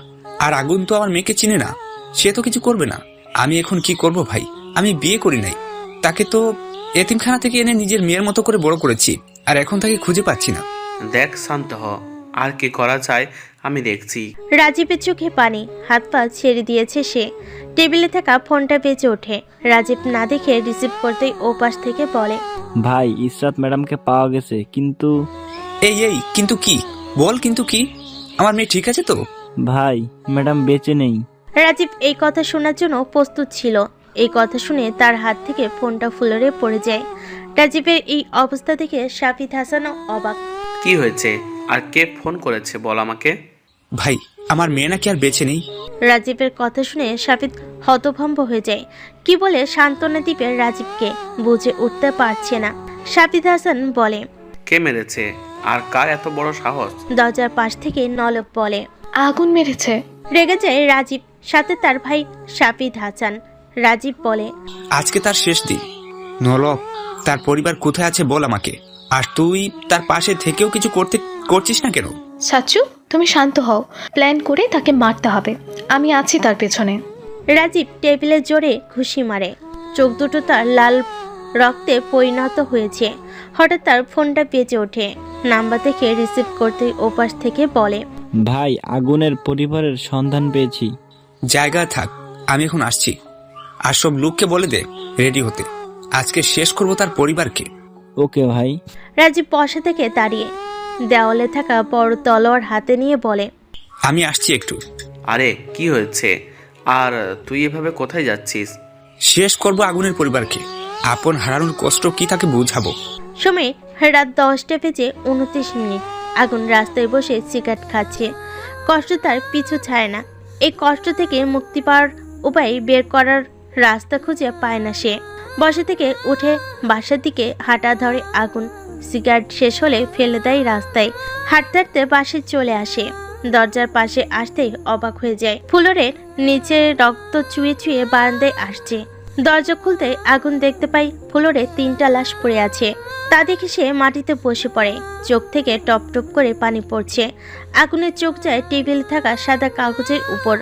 আর আগুন তো আমার মেয়েকে চিনে না, সে তো কিছু করবে না। আমি এখন কি করব ভাই? আমি বিয়ে করি নাই, তাকে তো এতিমখানা থেকে এনে নিজের মেয়ের মতো করে বড় করেছি, আর এখন তাকে খুঁজে পাচ্ছি না। দেখ শান্ত হ, আর কি করা যায় আমি দেখছি। রাজীবের চোখে পানি। হাত পা ছেড়ে দিয়েছে সে। টেবিলে থাকা ফোনটা বেজে ওঠে। রাজীব না দেখে রিসিভ করতেই ওপাশ থেকে বলে, ভাই, ইশরাত ম্যাডামকে পাওয়া গেছে, কিন্তু এই কিন্তু কি? বল কিন্তু কি? আমার মেয়ে ঠিক আছে তো? ভাই, ম্যাডাম বেঁচে নেই। রাজীব এই কথা শোনার জন্য প্রস্তুত ছিল। এই কথা শুনে তার হাত থেকে ফোনটা ফ্লোরে পড়ে যায়। রাজীবের এই অবস্থা দেখে শাফিদ হাসানও অবাক। কি হয়েছে? আর কে ফোন করেছে বল আমাকে। ভাই, আমার মেয়ে নাকি আর বেঁচে নেই? রাজীবের কথা শুনে শাফিদ হতভম্ব হয়ে যায়। কি বলে সান্ত্বনা দিবে রাজীবকে বুঝে উঠতে পারছে না। শাফিদ হাসান বলে, কে মেরেছে আর কার এত বড় সাহস? দরজার পাশ থেকে নলক বলে, আগুন মেরেছে। রেগে যায় রাজীব, সাথে তার ভাই শাফিদ হাসান। রাজীব বলে, আজকে তার শেষ দিন। নলক, তার পরিবার কোথায় আছে বল আমাকে। আর তুই তার পাশে থেকেও কিছু করছিস না কেন? সাচু, তুমি শান্ত হও। প্ল্যান করে তাকে মারতে হবে। আমি আছি তার পেছনে। রাজীব টেবিলে জোরে ঘুষি মারে। চোখ দুটো তার লাল রক্তে পরিণত হয়েছে। হঠাৎ তার ফোনটা বেজে ওঠে। নাম্বার দেখে রিসিভ করতে ওপাশ থেকে বলে, ভাই, আগুনের পরিবারের সন্ধান পেয়েছি। জায়গায় থাক, আমি এখন আসছি। আর সব লোককে বলে দে রেডি হতে। আজকে শেষ করব তার পরিবারকে। ওকে ভাই। রাজীব বসা থেকে দাঁড়িয়ে দেওয়ালে থাকা বড় তলোয়ার হাতে নিয়ে বলে, আমি আসছি একটু। আরে কি হয়েছে? আর তুই এভাবে কোথায় যাচ্ছিস? শেষ করব আগুনের পরিবারকে। আপন হারানোর কষ্ট কি তাকে বুঝাবো। সময় রাত 10:29। আগুন রাস্তায় বসে সিগারেট খাচ্ছে। কষ্ট তার পিছু ছাড়ে না। এই কষ্ট থেকে মুক্তি পাওয়ার উপায় বের করার রাস্তা খুঁজে পায় না সে। বসা থেকে উঠে বাসার দিকে হাঁটা ধরে আগুন। সিগারেট শেষ হলে ফেলে দেয় রাস্তায়। হাঁটতে হাঁটতে বাসে চলে আসে। দরজার পাশে আসতেই অবাক হয়ে যায়। ফ্লোরের নিচে রক্ত চুয়ে চুয়ে বারান্দায় আসছে। দরজা খুলতে আগুন দেখতে পাই ফ্লোরে 3টা লাশ পড়ে আছে। তা দেখে সে মাটিতে বসে পড়ে। চোখ থেকে টপ টপ করে পানি পড়ছে। আগুনের চোখ যায় টেবিলে থাকা সাদা কাগজের উপর।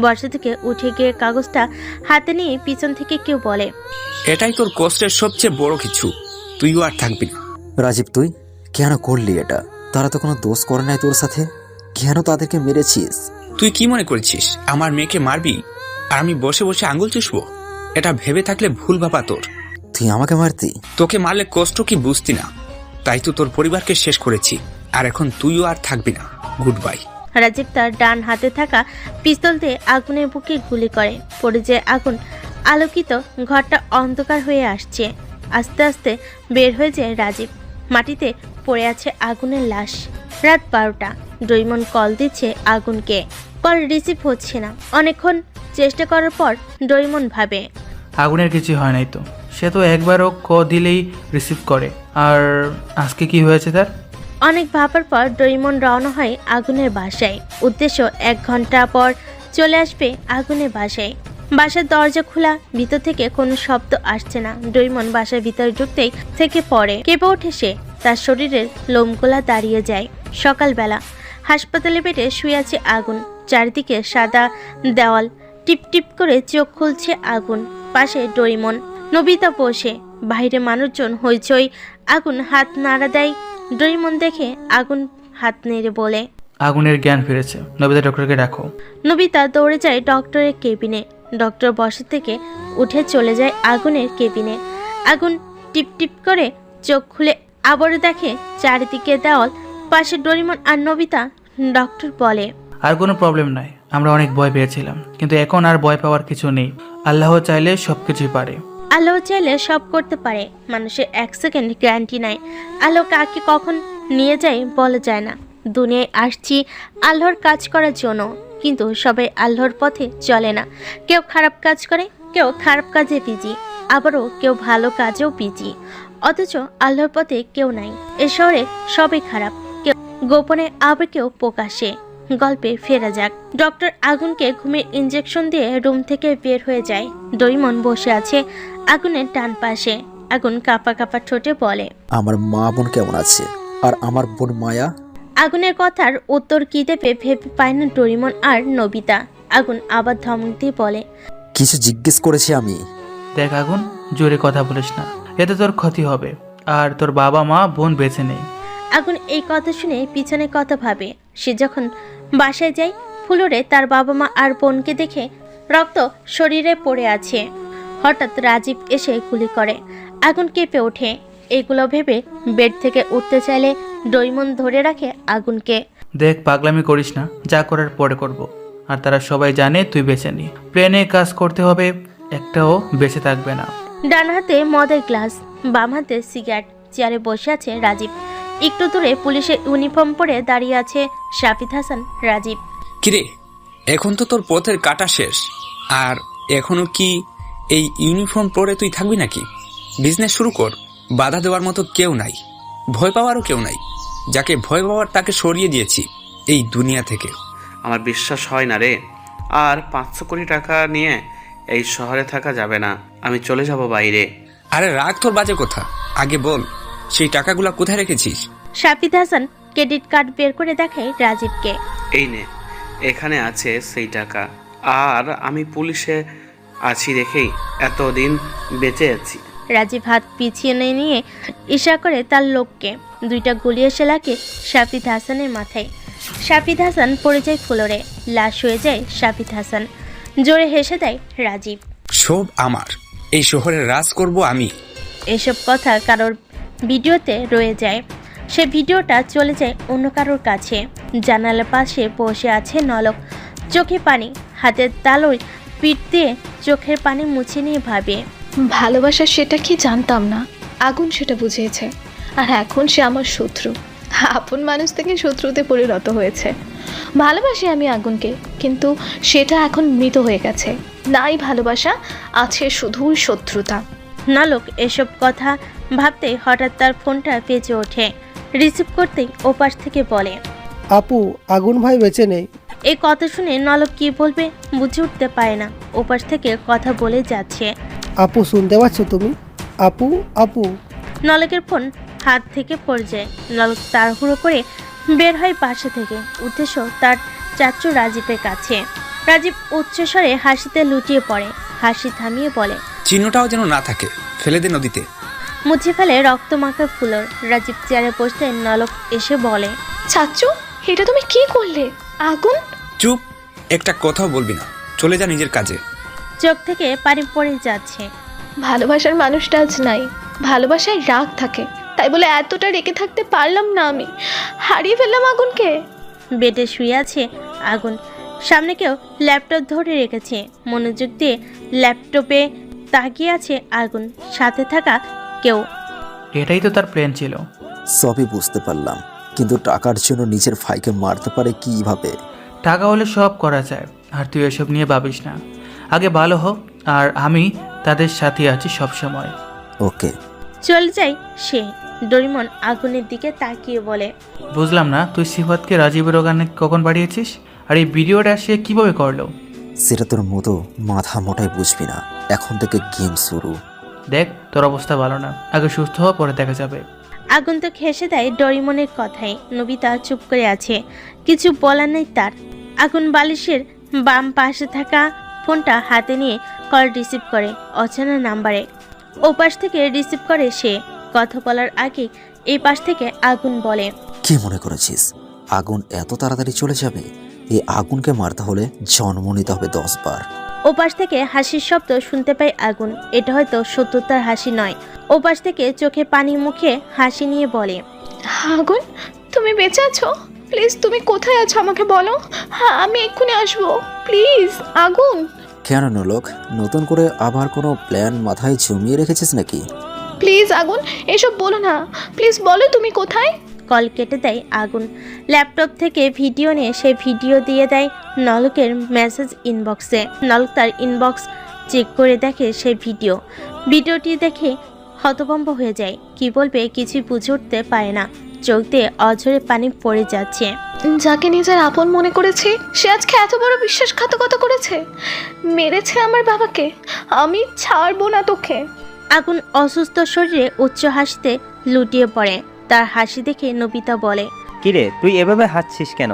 বসা থেকে উঠে গিয়ে কাগজটা হাতে নিয়ে পিছন থেকে কেউ বলে, এটাই তোর কষ্টের সবচেয়ে বড় কিছু। তুইও আর থাকবি না। রাজীব, তুই কেন করলি এটা? তারা তো কোনো দোষ করে নাই তোর সাথে, কেন তাদেরকে মেরেছিস? তুই কি মনে করছিস আমার মেয়েকে মারবি আর আমি বসে বসে আঙুল চুষবো? এটা ভেবে থাকলে ভুল বাবা তোর। তুই আমাকে মারতি? তোকে মারলে কষ্ট কি বুঝতি না, তাই তো তোর পরিবারকে শেষ করেছি। আর এখন তুইও আর থাকবি না। Good bye. রাজীব তার ডান হাতে থাকা পিস্তল দিয়ে আগুনের বুকে গুলি করে। পড়ে যে আগুন আলোকিত ঘরটা অন্ধকার হয়ে আসছে। আস্তে আস্তে বের হয়ে যায় রাজীব। মাটিতে পড়ে আছে আগুনের লাশ। রাত 12টা। ডৈমন কল দিচ্ছে আগুনকে। কল রিসিভ হচ্ছে না। অনেকক্ষণ চেষ্টা করার পর ডৈমন ভাবে, আগুনের কিছু হয় নাই তো। সে তো একবারও দিলেই রিসিভ করে। আর আজকে কি হয়েছে তার? অনেক ভাবার পর ডৈমন রওনা হয় আগুনের বাসায়। উদ্দেশ্য 1 ঘন্টা পর চলে আসবে আগুনের বাসায়। বাসার দরজা খোলা, ভিতর থেকে কোনো শব্দ আসছে না। ডৈমন বাসার ভিতরে ঢুকতেই থেকে পড়ে কেঁপে ওঠে সে। তার শরীরের লোমগুলা দাঁড়িয়ে যায়। সকালবেলা হাসপাতালে বেডে শুয়ে আছে আগুন। চারিদিকে সাদা দেওয়াল। টিপ টিপ করে চোখ খুলছে আগুন। পাশে ডৈমন, নবিতা বসে। বাইরে মানুষজন হইচই। আগুন হাত নাড়া দেয়। ডৈমন দেখে আগুন হাত নেড়ে বলে, আগুনের জ্ঞান ফিরেছে, নবিতা ডক্টরকে ডাকো। নবিতা দৌড়ে যায় ডক্টরের কেবিনে। ডক্টর বসা থেকে উঠে চলে যায় আগুনের কেবিনে। আগুন টিপ টিপ করে চোখ খুলে আবারও দেখে চারিদিকে দেওয়াল। পাশে ডরিমন আর নবিতা। ডক্টর বলে, আর কোনো প্রবলেম নাই। আমরা অনেক ভয় পেয়েছিলাম, কিন্তু এখন আর ভয় পাওয়ার কিছু নেই। আল্লাহ চাইলে সবকিছুই পারে। আল্লাহ চাইলে সব করতে পারে। মানুষের 1 সেকেন্ড গ্যারান্টি নাই। আল্লাহ কাকে কখন নিয়ে যায় বলা যায় না। দুনিয়ায় আসছি আল্লাহর কাজ করার জন্য, কিন্তু সবাই আল্লাহর পথে চলে না। কেউ খারাপ কাজ করে, কেউ খারাপ কাজে বিজি, আবারও কেউ ভালো কাজেও বিজি। অথচ আল্লাহর পথে কেউ নাই। এ শহরে সবাই খারাপ, কেউ গোপনে, আবার কেউ প্রকাশ্যে। গল্পে ফেরা যাক। ডক্টর আগুনকে ঘুমের ইঞ্জেকশন দিয়ে রুম থেকে বের হয়ে যায়। ডৈমন বসে আছে আগুনের ডান পাশে। আগুন কাঁপা কাঁপা ঠোঁটে বলে, আমার মা বোন কেমন আছে? আর আমার বোন মায়া? আগুনের কথার উত্তর কি দেবে ভেবে পায় না ডরিমন আর নবিতা। আগুন আবার ধমক দিয়ে বলে, কিছু জিজ্ঞেস করেছি আমি। দেখ আগুন, জোরে কথা বলিস না, এতে তোর ক্ষতি হবে। আর তোর বাবা মা বোন বেঁচে নেই। আগুন এই কথা শুনে পিছনে কথা ভাবে। সে যখন বাসায় যায়, ফ্লোরে তার বাবা মা আর বোনকে দেখে রক্ত শরীরে পড়ে আছে। হঠাৎ রাজীব এসে গুলি করে। আগুন কেঁপে ওঠে। এগুলো ভেবে বেড থেকে উঠতে চাইলে ডৈমন ধরে রাখে আগুনকে। দেখ, পাগলামি করিস না, যা করার পরে করব। আর তারা সবাই জানে তুই বেঁচে নি। প্লেনে কাজ করতে হবে, একটাও বেঁচে থাকবে না। ডান হাতে মদের গ্লাস, বাম হাতে সিগারেট। চেয়ারে বসে আছে রাজীব। একটু দূরে পুলিশের ইউনিফর্ম পরে দাঁড়িয়ে আছে শাফিদ হাসান রাজীব। কিরে, এখন তো তোর পথের কাটা শেষ, আর এখনো কি এই ইউনিফর্ম পরে তুই থাকবি নাকি? বিজনেস শুরু কর, বাধা দেওয়ার মতো কেউ নাই, ভয় পাওয়ারও কেউ নাই। যাকে ভয় পাওয়ার তাকে সরিয়ে দিয়েছি এই দুনিয়া থেকে। আমার বিশ্বাস হয় না রে, আর 500 কোটি টাকা নিয়ে এই শহরে থাকা যাবে না, আমি চলে যাব বাইরে। আরে রাখ তোর বাজে কথা, আগে বল সেই টাকাগুলো কোথায় রেখেছিস? শাফিদ হাসান ক্রেডিট কার্ড বের করে দেখায় রাজীবকে। এই নে, এখানে আছে সেই টাকা, আর আমি পুলিশে আছি দেখেই এতদিন বেঁচে আছি। রাজীব হাত পিছিয়ে নিয়ে ইশারা করে তার লোককে, 2টা গুলি এসে লাগে শাফিদ হাসানের মাথায়। শাফিদ হাসান পড়ে যায় ফ্লোরে, লাশ হয়ে যায় শাফিদ হাসান। জোরে হেসে দেয় রাজীব। সব আমার, এই শহরে রাজ করব আমি। এসব কথা কারোর ভিডিওতে রয়ে যায়, সে ভিডিওটা চলে যায় অন্য কারোর কাছে। জানালার পাশে বসে আছে নলক, চোখে পানি, হাতের তালুয় পিঠ দিয়ে চোখের পানি মুছে নিয়ে ভাবে, ভালোবাসা সেটা কি জানতাম না, আগুন সেটা বুঝিয়েছে, আর এখন সে আমার শত্রু। আপন মানুষ থেকে শত্রুতে পরিণত হয়েছে। ভালোবাসি আমি আগুনকে, কিন্তু সেটা এখন মৃত হয়ে গেছে। নাই ভালোবাসা, আছে শুধুই শত্রুতা। নলক এসব কথা ভাবতেই হঠাৎ তার ফোনটা বেজে ওঠে। রিসিভ করতেই ওপাশ থেকে বলে, আপু, আগুন ভাই বেঁচে নেই। এই কথা শুনে নলক কি বলবে বুঝে উঠতে পারে না, ওপাশ থেকে কথা বলে যাচ্ছে। আপু, শুনতে পাচ্ছ তুমি? আপু, আপু। নলকের ফোন হাত থেকে পড়ে যায়। নলক তাড়াহুড়ো করে বের হয় বাসা থেকে, উদ্দেশ্য তার চাচু রাজীবের কাছে। রাজীব উচ্চস্বরে হাসিতে লুটিয়ে পড়ে, হাসি থামিয়ে বলে, চিহ্নটাও যেন না থাকে, ফেলে দে নদীতে। মুছে ফেলে রক্তমাখা ফুলর। রাজীব চেয়ারে বসতে নলক এসে বলে, চাচু, এটা তুমি কি করলে? আগুন! চুপ, একটা কথাও বলবি না, চলে যা নিজের কাজে। চোখ থেকে পানি পড়ে যাচ্ছে। ভালোবাসার মানুষটা আজ নাই, ভালোবাসায় রাগ থাকে, তাই বলে এতটা রেগে থাকতে পারলাম না। আমি হারিয়ে ফেললাম আগুনকে। বেডে শুয়ে আছে আগুন, সামনে কেউ ল্যাপটপ ধরে রেখেছে। মনোযোগ দিয়ে ল্যাপটপে তাকিয়ে আছে আগুন, সাথে থাকা কেউ। এটাই তো তার প্ল্যান ছিল। সবই বুঝতে পারলাম, কিন্তু টাকার জন্য নিজের ভাইকে মারতে পারে কিভাবে? টাকা হলে সব করা যায়, আর তুই এসব নিয়ে ভাবিস না। আগে ভালো হোক, আর আমি তাদের সাথে আছি সব সময়। ওকে। চলে যাই সে। ডরিমন আগুনের দিকে তাকিয়ে বলে, বুঝলাম না, তুই সিফাতকে রাজীবের ওখানে কখন পাঠিয়েছিস, আর এই ভিডিওটা সে কিভাবে করলো? সেটা তোর মতো মাথা মোটাই বুঝবি না, এখন থেকে গেম শুরু। দেখ, তোর অবস্থা ভালো না, আগে সুস্থ হওয়া পরে দেখা যাবে। আগুন তো হেসে দেয় ডরিমনের কথায়। নবিতা চুপ করে আছে, কিছু বলার নেই তার। আগুন বালিশের বাম পাশে থাকা ফোনটা হাতে নিয়ে কল রিসিভ করে অচেনা নাম্বারে। ওপাশ থেকে রিসিভ করে সে। কথা বলার আগে এই পাশ থেকে আগুন বলে, কি মনে করেছিস আগুন এত তাড়াতাড়ি চলে যাবে? এই আগুনকে মারতে হলে জন্ম নিতে হবে 10 বার। ওপাশ থেকে হাসির শব্দ শুনতে পায় আগুন। এটা হয়তো সত্যতার হাসি নয়। ওপাশ থেকে চোখে পানি মুখে হাসি নিয়ে বলে, আগুন, তুমি বেঁচে আছো? প্লিজ, তুমি কোথায় আছো আমাকে বলো। হ্যাঁ, আমি এক্ষুনি আসবো, প্লিজ। আগুন! কেন নলক, নতুন করে আবার কোনো প্ল্যান মাথায় জমিয়ে রেখেছিস নাকি? প্লিজ আগুন, এসব বলো না, প্লিজ বলো তুমি কোথায়। কল কেটে দেয় আগুন। ল্যাপটপ থেকে ভিডিও নিয়ে সে ভিডিও দিয়ে দেয় নলকের মেসেজ ইনবক্সে। নলক তার ইনবক্স চেক করে দেখে সে ভিডিওটি দেখে হতভম্ব হয়ে যায়। কি বলবে কিছুই বুঝে উঠতে পারে না, চোখ দিয়ে অঝরে পানি পড়ে যাচ্ছে। যাকে নিজের আপন মনে করেছে সে আজকে এত বড় বিশ্বাসঘাতকতা করেছে, মেরেছে আমার বাবাকে। আমি ছাড়বো না তোকে। আগুন অসুস্থ শরীরে উচ্চ হাসিতে লুটিয়ে পড়ে। তার হাসি দেখে নবিতা বলে, কিরে, তুই এভাবে হাসছিস কেন?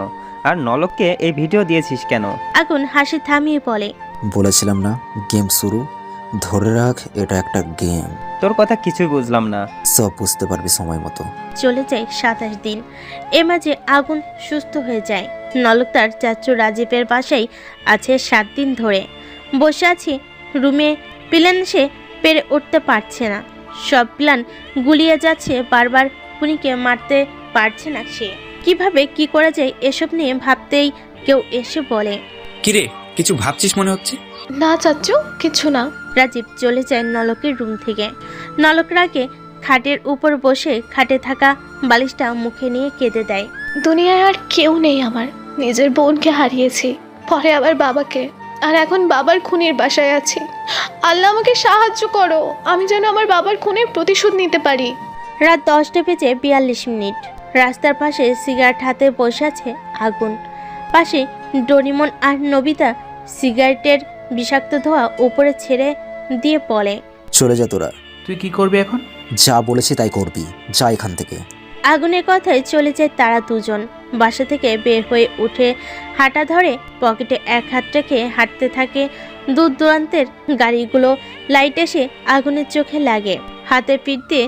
আর নলককে এই ভিডিও দিয়েছিস কেন? আগুন হাসি থামিয়ে বলে, বলেছিলাম না গেম শুরু, ধরে রাখ এটা একটা গেম। তোর কথা কিছুই বুঝলাম না। সব বুঝতে পারবি সময় মতো। চলে যায় 27 দিন। এ মাঝে আগুন সুস্থ হয়ে যায়। নলক তার চাচু রাজীবের বাসায় আছে 7 দিন ধরে। বসে আছে রুমে, প্ল্যান সে পেরে উঠতে পারছে না। সব প্ল্যান গুলিয়ে যাচ্ছে, বারবার খুনিকে মারতে পারছে না সে। কিভাবে কি করা যায় এসব নিয়ে ভাবতেই কেউ এসে বলে, কিরে, কিছু ভাবছিস মনে হচ্ছে? না চাচু, কিছু না। রাজীব চলে যায় নলকের রুম থেকে। নলক রাগে খাটের উপর বসে খাটে থাকা বালিশটা মুখে নিয়ে কেঁদে দেয়। দুনিয়ায় আর কেউ নেই আমার, নিজের বোনকে হারিয়েছি, পরে আবার বাবাকে, আর এখন বাবার খুনের বাসায় আছি। আল্লাহ আমাকে সাহায্য করো, আমি যেন আমার বাবার খুনের প্রতিশোধ নিতে পারি। রাত 10:42। রাস্তার পাশে সিগারেট হাতে বসে আছে আগুন। পাশে ডোরিমন আর নবিতা সিগারেটের বিষাক্ত ধোঁয়া উপরে ছেড়ে দিয়ে বলে, চলে যা তোরা, তুই কি করবি এখন? যা বলেছি তাই করবি, যা এখান থেকে। আগুনের কথায় চলে যায় তারা দুজন। বাসা থেকে বের হয়ে উঠে হাঁটা ধরে, পকেটে এক হাত রেখে হাঁটতে থাকে। দূর দূরান্তের গাড়িগুলো লাইট এসে আগুনের চোখে লাগে। হাতে পিঠ দিয়ে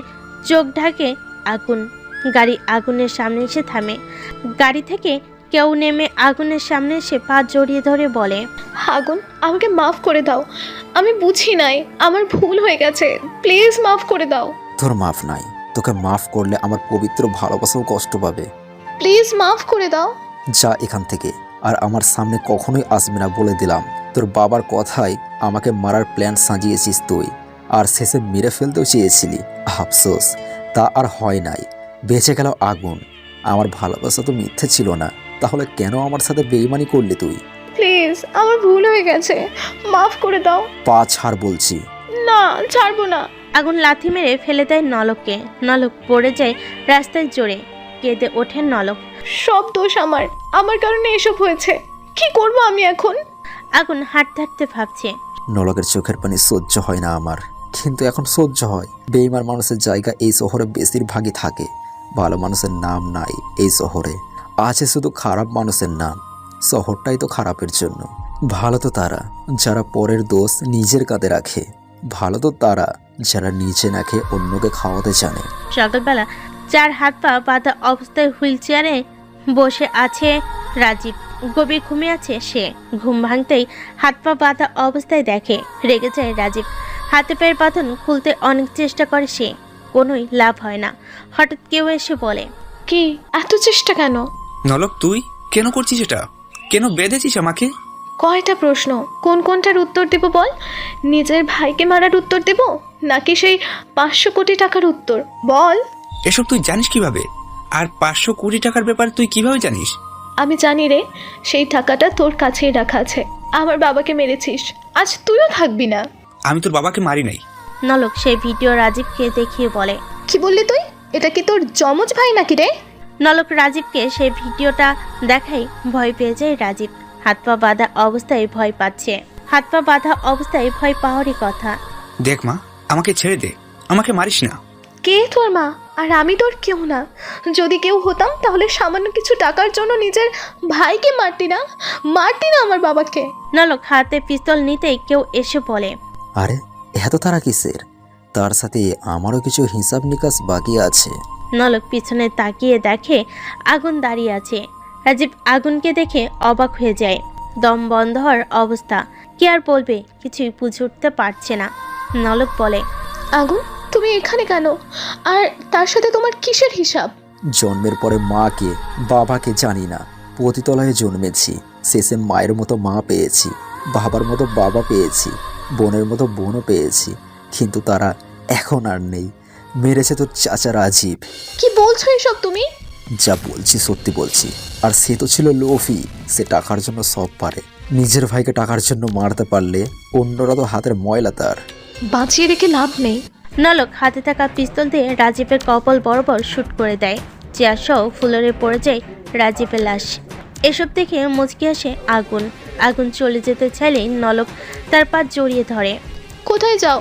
চোখ ঢাকে আগুন। গাড়ি আগুনের সামনে এসে থামে। গাড়ি থেকে কেউ নেমে আগুনের সামনে এসে পা জড়িয়ে ধরে বলে, আগুন, আমাকে মাফ করে দাও, আমি বুঝি নাই, আমার ভুল হয়ে গেছে, প্লিজ মাফ করে দাও। তোর মাফ নাই, তোকে মাফ করলে আমার পবিত্র ভালোবাসাও কষ্ট পাবে। প্লিজ মাফ করে দাও। যা এখান থেকে, আর আমার সামনে কখনোই আসবি না বলে দিলাম। তোর বাবার কথায় আমাকে মারার প্ল্যান সাজিয়েছিস তুই, আর শেষে মেরে ফেলতেও চেয়েছিলি। আফসোস, তা আর হয় নাই, বেঁচে গেল আগুন। আমার ভালোবাসা তো মিথ্যে ছিল না, তাহলে কেন আমার সাথে বেইমানি করলি তুই? প্লিজ, আমার ভুল হয়ে গেছে, মাফ করে দাও। পা ছাড় বলছি। না, ছাড়বো না। আগুন লাথি মেরে ফেলে দেয় নলককে। নলক পড়ে যায় রাস্তায় জোরে। কেঁদে ওঠে নলক। সব দোষ আমার, আমার কারণে এসব হয়েছে, কি করব আমি এখন? আগুন হাঁটতে হাঁটতে ভাবছে, নলকের চোখের পানি সহ্য হয় না আমার, কিন্তু এখন সহ্য হয়। বেইমান মানুষের জায়গা এই শহরে বেশিরভাগই থাকে, ভালো মানুষের নাম নাই এই শহরে, আছে শুধু খারাপ মানুষের নাম। শহরটাই তো খারাপের জন্য। ভালো তো তারা যারা পরের দোষ নিজের কাঁধে রাখে, ভালো তো তারা যারা নিজে না খেয়ে অন্যকে খাওয়াতে জানে। সকালবেলা চার হাত পা বাঁধা অবস্থায় হুইল চেয়ারে বসে আছে রাজীব। গভীর ঘুমিয়ে আছে সে। ঘুম ভাঙতেই হাত পা বাঁধা অবস্থায় দেখে। রেগে যায় রাজীব। হাতে পায়ের বাঁধন খুলতে অনেক চেষ্টা করে সে, কোনোই লাভ হয় না। হঠাৎ কেউ এসে বলে, কি এত চেষ্টা কেন? নলক, তুই কেন করছিস এটা? কেন বেঁধেছিস আমাকে? কয়টা প্রশ্ন, কোনটার উত্তর দেব বল? নিজের ভাইকে মারার উত্তর দেব, নাকি সেই 500 কোটি টাকার উত্তর? বল। এসব তুই জানিস কিভাবে? আর 500 কোটি টাকার ব্যাপারে তুই কিভাবে জানিস? আমি জানি রে, সেই টাকাটা তোর কাছেই রাখা আছে। আমার বাবাকে মেরেছিস, আজ তুইও থাকবি না। আমি তোর বাবাকে মারি নাই। নলক সেই ভিডিও রাজীবকে দেখিয়ে বলে, কি বললি তুই? এটা কি তোর যমজ ভাই নাকি রে? নলক রাজীবকে সেই ভিডিওটা দেখাই। ভয় পেয়ে যায় রাজীব। হাত পা বাঁধা অবস্থায় ভয় পাচ্ছে। হাত পা বাঁধা অবস্থায় ভয় পাওয়ারই কথা। দেখ মা, আমাকে ছেড়ে দে, আমাকে মারিস না। কে তোর মা? আর আমি তোর কেউ না। যদি কেউ হতাম তাহলে সামান্য কিছু টাকার জন্য নিজের ভাইকে মারতি না আমার বাবাকে। নলক হাতে পিস্তল নিতেই কেউ এসে বলে, আরে এত তারা কিসের? তার সাথে আমারও কিছু হিসাব নিকাশ বাকি আছে। নলক পিছনে তাকিয়ে দেখে আগুন দাঁড়িয়ে আছে। রাজীব আগুনকে দেখে অবাক হয়ে যায়। দম বন্ধ হওয়ার অবস্থা। কি আর বলবে, কিছুই বুঝে উঠতে পারছে না। নলক বলে, আগুন, তুমি এখানে কেন? আর তার সাথে তোমার কিসের হিসাব? জন্মের পরে মাকে বাবাকে জানি না, পতিতলায় জন্মেছি, শেষে মায়ের মতো মা পেয়েছি, বাবার মতো বাবা পেয়েছি, বোনের মতো বোনও পেয়েছি, কিন্তু তারা এখন আর নেই। মেরেছে তোর চাচা রাজীব। কি বলছো এসব তুমি? যা বলছি সত্যি বলছি। আর সে তো ছিল লোভী, সে টাকার জন্য সব পারে। নিজের ভাইকে টাকার জন্য মারতে পারলে অন্যরা তো হাতের ময়লা তার। বাঁচিয়ে রেখে লাভ নেই। নলক হাতে থাকা পিস্তল দিয়ে রাজীবের কপাল বরাবর শুট করে দেয়। চেয়ার সহ ফুলরে পড়ে যায় রাজীবের লাশ। এসব দেখে মুচকি আসে আগুন। আগুন চলে যেতে চাইলেই নলক তার পা জড়িয়ে ধরে। কোথায় যাও?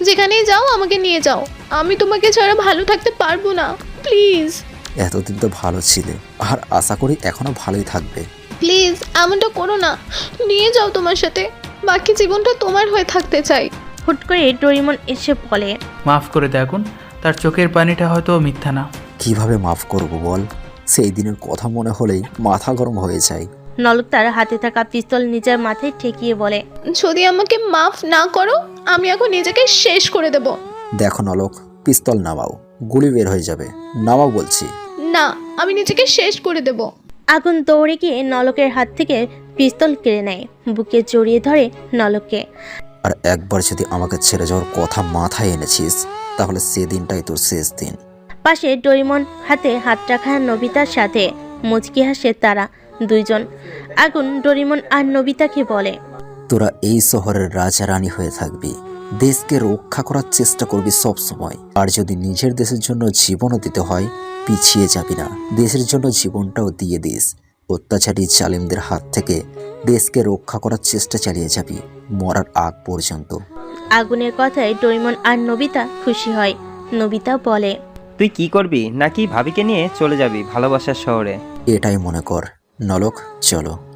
যেখানেই যাও আমাকে নিয়ে যাও, আমি তোমাকে ছাড়া ভালো থাকতে পারবো না, প্লিজ। এতদিন তো ভালো ছিলে, আর আশা করি এখনো ভালোই থাকবে। প্লিজ এমনটা করো না, নিয়ে যাও তোমার সাথে, বাকি জীবনটা তোমার হয়ে থাকতে চাই। হুট করে ডোরিমন এসে বলে, মাফ করে দে আগুন, তার চোখের পানিটা হয়তো মিথ্যা না। কিভাবে মাফ করব বল? সেই দিনের কথা মনে হলেই মাথা গরম হয়ে যায়। নলক তার হাতে থাকা পিস্তল নিজের মাথায় ঠেকিয়ে বলে, যদি আমাকে মাফ না করো আমি এখন নিজেকে শেষ করে দেব। দেখো নলক, পিস্তল নামাও, গুলি বের হয়ে যাবে। নামাও বলছি। না, আমি নিজেকে শেষ করে দেব। আগুন দৌড়ে গিয়ে নলকের হাত থেকে পিস্তল কেড়ে নেয়। বুকে জড়িয়ে ধরে নলককে। আর একবার যদি আমাকে ছেড়ে যাওয়ার কথা মাথায় এনেছিস, তাহলে সেদিনটাই তোর শেষ দিন। পাশে ডোরিমন হাতে হাত রাখা নবিতার সাথে মুচকি হাসে তারা। দুইজন। আগুন ডোরিমন আর নবিতাকে বলে, তোরা এই শহরের রাজা রানী হয়ে থাকবি, দেশকে রক্ষা করার চেষ্টা করবি সব সময়। আর যদি নিজের দেশের জন্য জীবনও দিতে হয় পিছিয়ে যাবি না, দেশের জন্য জীবনটাও দিয়ে দিস। অত্যাচারী জালিমদের হাত থেকে দেশকে রক্ষা করার চেষ্টা চালিয়ে যাবি মরার আগ পর্যন্ত। আগুনের কথায় ডোরিমন আর নবিতা খুশি হয়। নবিতা বলে, তুই কি করবি নাকি ভাবিকে নিয়ে চলে যাবি ভালোবাসার শহরে? এটাই মনে কর। নলক, চলো।